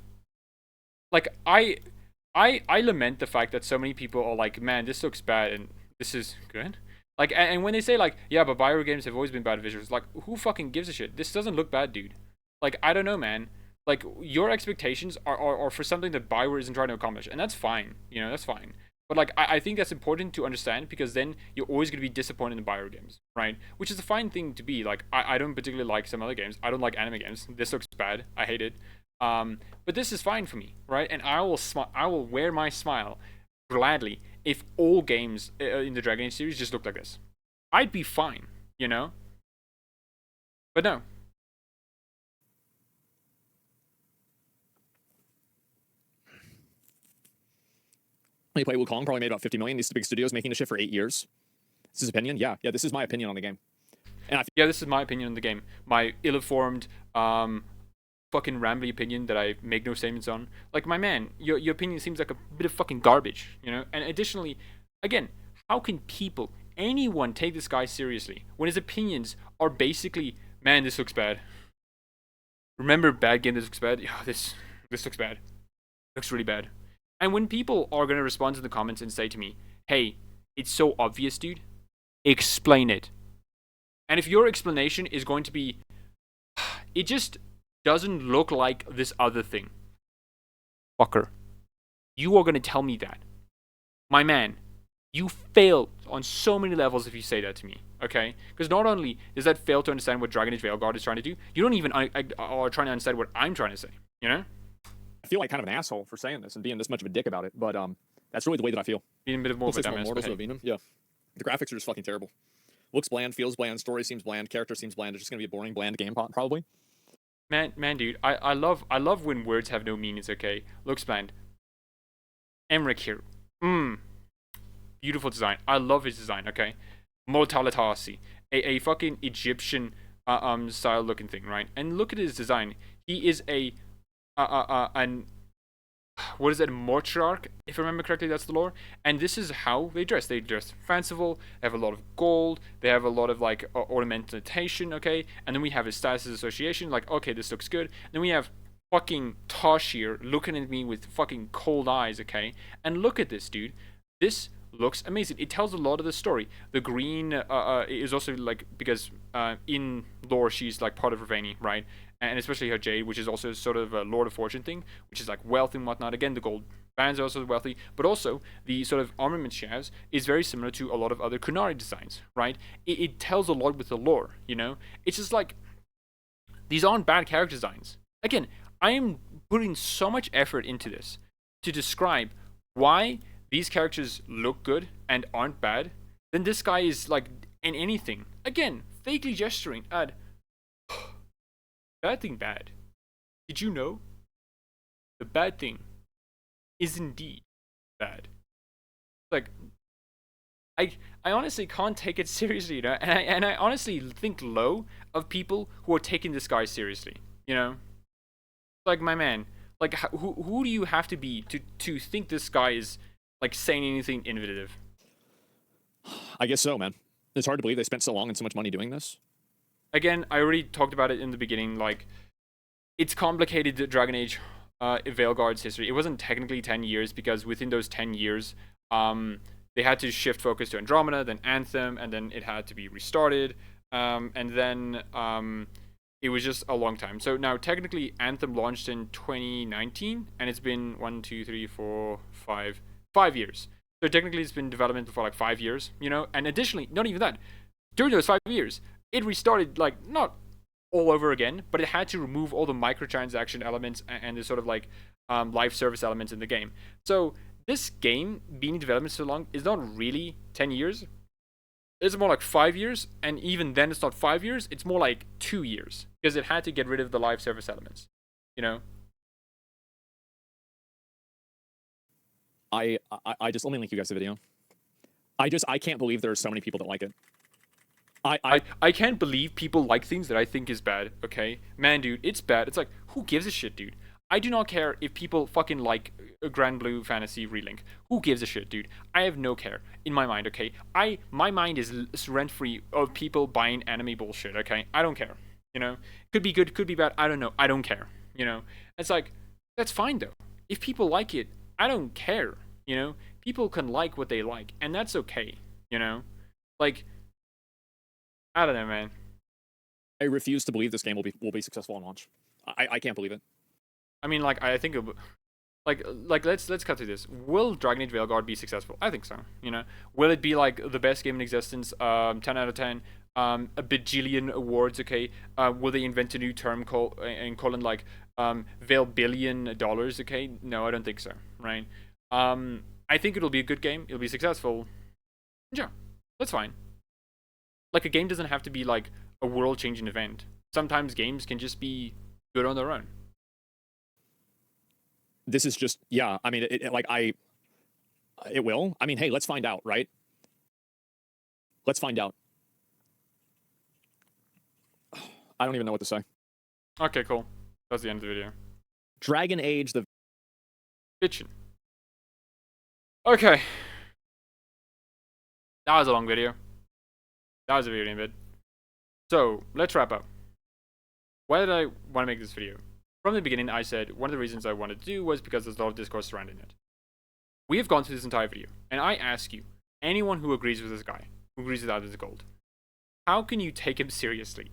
Like, I lament the fact that so many people are like, man, this looks bad and this is good. Like, and when they say, like, yeah, but BioWare games have always been bad visuals, like, who fucking gives a shit? This doesn't look bad, dude. Like, I don't know, man. Like, your expectations are for something that BioWare isn't trying to accomplish, and that's fine. You know, that's fine. But, like, I think that's important to understand, because then you're always going to be disappointed in BioWare games, right? Which is a fine thing to be. Like, I don't particularly like some other games. I don't like anime games. This looks bad. I hate it. But this is fine for me, right? And I will wear my smile gladly if all games in the Dragon Age series just looked like this. I'd be fine, you know? But no. You play Wukong, probably made about 50 million. These big studios making the shit for 8 years. This is his opinion? Yeah, this is my opinion on the game. And yeah, this is my opinion on the game. My ill-informed, fucking rambly opinion that I make no statements on. Like, my man, your opinion seems like a bit of fucking garbage, you know? And additionally, again, how can anyone take this guy seriously when his opinions are basically, man, this looks bad. Remember bad game, this looks bad? Yeah, this looks bad. Looks really bad. And when people are going to respond to the comments and say to me, hey, it's so obvious, dude, explain it. And if your explanation is going to be, it just doesn't look like this other thing. Fucker. You are going to tell me that. My man, you fail on so many levels if you say that to me, okay? Because not only does that fail to understand what Dragon Age Veilguard is trying to do, you don't even are trying to understand what I'm trying to say, you know? I feel like kind of an asshole for saying this and being this much of a dick about it, but that's really the way that I feel. Being a bit of more of a dumbass. Mortals of Venum. Yeah. The graphics are just fucking terrible. Looks bland, feels bland, story seems bland, character seems bland. It's just gonna be a boring, bland game probably. Man, dude, I love when words have no meanings. Okay, looks bland. Emmerich here, beautiful design. I love his design. Okay, Mortalitasi, a fucking Egyptian style looking thing, right? And look at his design. He is an what is it, Mortrarch, if I remember correctly, that's the lore. And this is how they dress. They dress fanciful, they have a lot of gold, they have a lot of like ornamentation, okay? And then we have his status association, like, okay, this looks good. Then we have fucking Tosh here looking at me with fucking cold eyes, okay? And look at this, dude. This looks amazing. It tells a lot of the story. The green is also like, because in lore she's like part of Ravani, right? And especially her jade, which is also sort of a Lord of Fortune thing, which is like wealth and whatnot. Again, the gold bands are also wealthy, but also the sort of armament she has is very similar to a lot of other Kunari designs, right? It tells a lot with the lore, you know? It's just like, these aren't bad character designs. Again, I am putting so much effort into this to describe why these characters look good and aren't bad. Then this guy is like in anything. Again, vaguely gesturing at bad thing bad. Did you know? The bad thing is indeed bad. Like, I honestly can't take it seriously, you know? And I honestly think low of people who are taking this guy seriously, you know? Like, my man, like, who do you have to be to think this guy is, like, saying anything innovative? I guess so, man. It's hard to believe they spent so long and so much money doing this. Again, I already talked about it in the beginning, like, it's complicated, the Dragon Age Veilguard's history. It wasn't technically 10 years, because within those 10 years, they had to shift focus to Andromeda, then Anthem, and then it had to be restarted, and then it was just a long time. So now, technically, Anthem launched in 2019, and it's been 5 years. So technically, it's been development for like 5 years, you know? And additionally, not even that, during those 5 years, it restarted, like, not all over again, but it had to remove all the microtransaction elements and the sort of like live service elements in the game. So this game being in development so long is not really 10 years. It's more like 5 years, and even then it's not 5 years, it's more like 2 years, because it had to get rid of the live service elements, you know? I just, let me link you guys the video. I can't believe there are so many people that like it. I can't believe people like things that I think is bad, okay? Man, dude, it's bad. It's like, who gives a shit, dude? I do not care if people fucking like a Grand Blue Fantasy Relink. Who gives a shit, dude? I have no care in my mind, okay? My mind is rent-free of people buying anime bullshit, okay? I don't care, you know? Could be good, could be bad, I don't know. I don't care, you know? It's like, that's fine, though. If people like it, I don't care, you know? People can like what they like, and that's okay, you know? Like, I don't know, man. I refuse to believe this game will be successful on launch. I can't believe it. I mean, like, I think, like let's cut through this. Will Dragon Age Veilguard be successful? I think so. You know, will it be like the best game in existence? 10 out of 10. A bajillion awards. Okay. Will they invent a new term call it like $Veilbillion? Okay. No, I don't think so. Right. I think it'll be a good game. It'll be successful. Yeah, that's fine. Like, a game doesn't have to be like a world-changing event. Sometimes games can just be good on their own. This is just, yeah, I mean, it will. I mean, hey, let's find out, right? Let's find out. I don't even know what to say. Okay, cool. That's the end of the video. Dragon Age, the Bitchin'. Okay. That was a long video. That was a video bit. So, let's wrap up. Why did I want to make this video? From the beginning, I said one of the reasons I wanted to do was because there's a lot of discourse surrounding it. We have gone through this entire video, and I ask you, anyone who agrees with this guy, who agrees with Asmongold, how can you take him seriously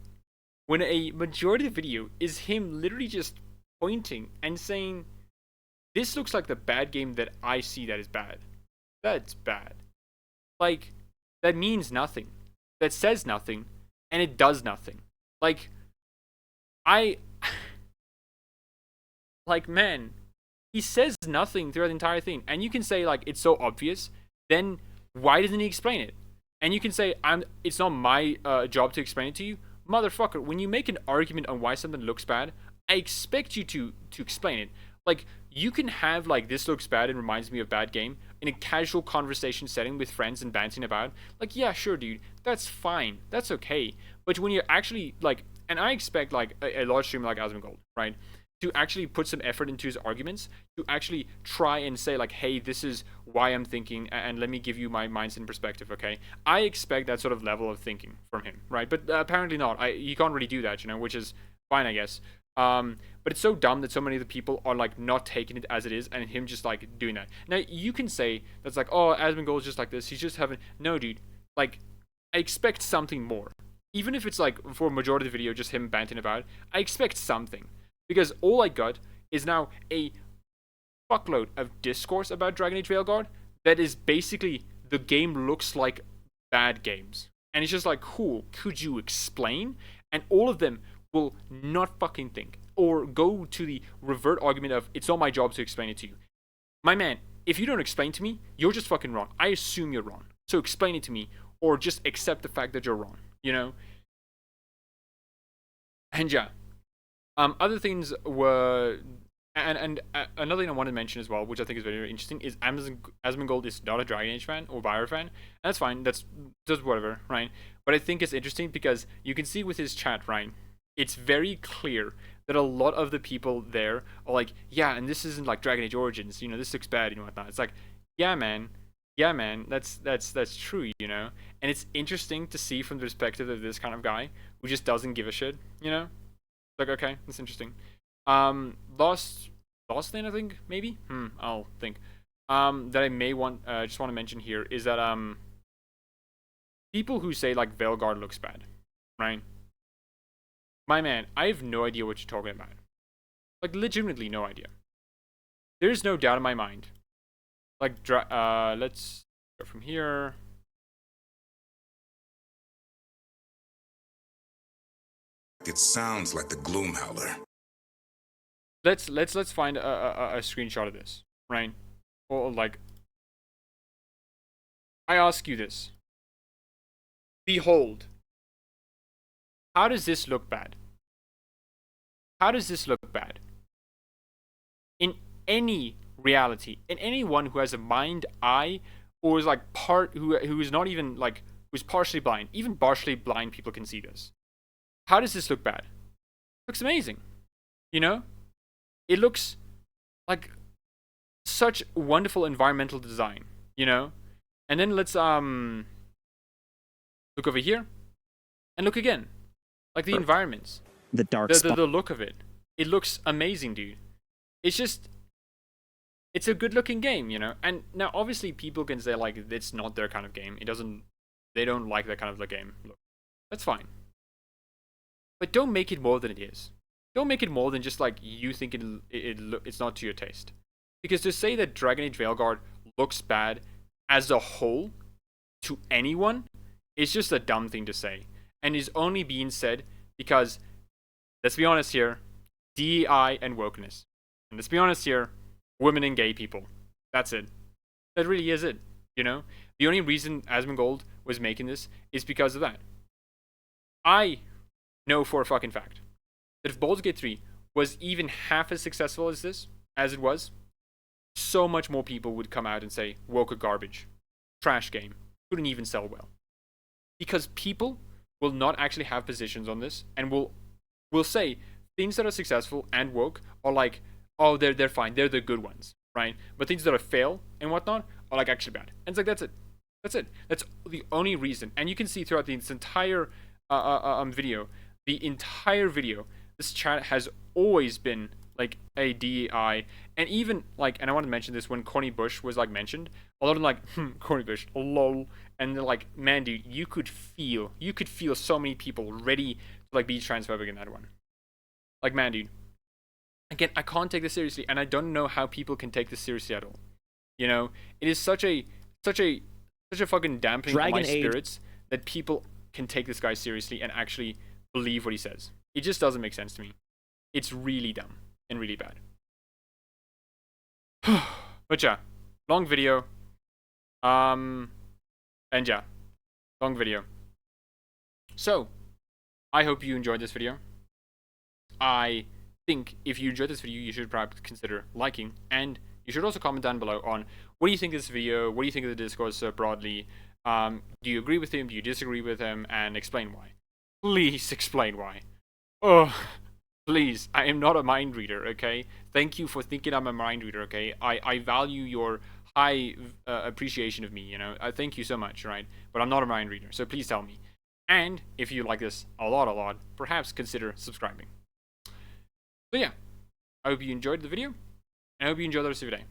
when a majority of the video is him literally just pointing and saying this looks like the bad game that I see that is bad. That's bad. Like, that means nothing. That says nothing, and it does nothing. Like, like, man, he says nothing throughout the entire thing. And you can say, like, it's so obvious, then why doesn't he explain it? And you can say, it's not my job to explain it to you. Motherfucker, when you make an argument on why something looks bad, I expect you to explain it. Like, you can have, like, this looks bad and reminds me of bad game in a casual conversation setting with friends and bouncing about. Like, yeah, sure, dude, that's fine. That's okay. But when you're actually, like, and I expect, like, a large streamer like Asmongold, right, to actually put some effort into his arguments, to actually try and say, like, hey, this is why I'm thinking, and let me give you my mindset and perspective, okay? I expect that sort of level of thinking from him, right? But apparently not. He can't really do that, you know, which is fine, I guess. But it's so dumb that so many of the people are, like, not taking it as it is, and him just, like, doing that. Now, you can say that's like, oh, Asmongold is just like this. He's just having... No, dude. Like, I expect something more. Even if it's, like, for a majority of the video, just him banting about, I expect something. Because all I got is now a fuckload of discourse about Dragon Age Veilguard that is basically the game looks like bad games. And it's just like, cool, could you explain? And all of them will not fucking think or go to the revert argument of, it's not my job to explain it to you. My man, if you don't explain to me, you're just fucking wrong. I assume you're wrong. So explain it to me, or just accept the fact that you're wrong, you know? And yeah. Other things were, and another thing I wanted to mention as well, which I think is very, very interesting, is Asmongold is not a Dragon Age fan or Bioware fan. And that's fine. That's just whatever, right? But I think it's interesting because you can see with his chat, right? It's very clear that a lot of the people there are like, yeah, and this isn't like Dragon Age Origins, you know, this looks bad, you know, whatnot. It's like, yeah, man, that's true, you know. And it's interesting to see from the perspective of this kind of guy who just doesn't give a shit, you know. Like, okay, that's interesting. Last thing I think, maybe? I'll think. That I may just want to mention here is that, people who say, like, Veilguard looks bad, right? My man, I have no idea what you're talking about. Like, legitimately no idea. There's no doubt in my mind. Like, let's go from here. It sounds like the Gloomhowler. Let's find a screenshot of this, right? Or like, I ask you this. Behold. How does this look bad? How does this look bad? In any reality, in anyone who has a mind, eye, or is like who is not even like, who's partially blind, even partially blind people can see this. How does this look bad? It looks amazing. You know? It looks like such wonderful environmental design, you know? And then let's look over here and look again. Like the environments. The dark the look of it. It looks amazing, dude. It's just, it's a good looking game, you know? And now obviously people can say like it's not their kind of game. They don't like that kind of game look. That's fine. But don't make it more than it is. Don't make it more than just like you think it's not to your taste. Because to say that Dragon Age Veilguard looks bad as a whole to anyone is just a dumb thing to say. And is only being said because, let's be honest here, DEI and wokeness. And let's be honest here, women and gay people. That's it. That really is it, you know? The only reason Asmongold was making this is because of that. I know for a fucking fact that if Baldur's Gate 3 was even half as successful as it was, so much more people would come out and say, woke are garbage, trash game, couldn't even sell well. Because people will not actually have positions on this and will say things that are successful and woke are like, oh, they're fine, they're the good ones, right? But things that are fail and whatnot are like actually bad. And it's like, that's it. That's the only reason. And you can see throughout this entire video, this chat has always been like a DEI, and even like, and I want to mention this when Corny Bush was like mentioned, a lot of them like, Corny Bush, lol, and they're like, man, dude, you could feel so many people ready to like be transphobic in that one. Like, man, dude, again, I can't take this seriously, and I don't know how people can take this seriously at all. You know, it is such a fucking dampening for my Dragon Age. spirits that people can take this guy seriously and actually believe what he says. It just doesn't make sense to me. It's really dumb and really bad. But yeah, long video. And yeah, long video. So, I hope you enjoyed this video. I think if you enjoyed this video, you should perhaps consider liking, and you should also comment down below on what do you think of this video, what do you think of the Discourse broadly. Do you agree with him, do you disagree with him, and explain why. Please explain why. Oh, please, I am not a mind reader, okay? Thank you for thinking I'm a mind reader, okay? I value your high appreciation of me, you know? I thank you so much, right? But I'm not a mind reader, so please tell me. And if you like this a lot, perhaps consider subscribing. So yeah, I hope you enjoyed the video, and I hope you enjoy the rest of your day.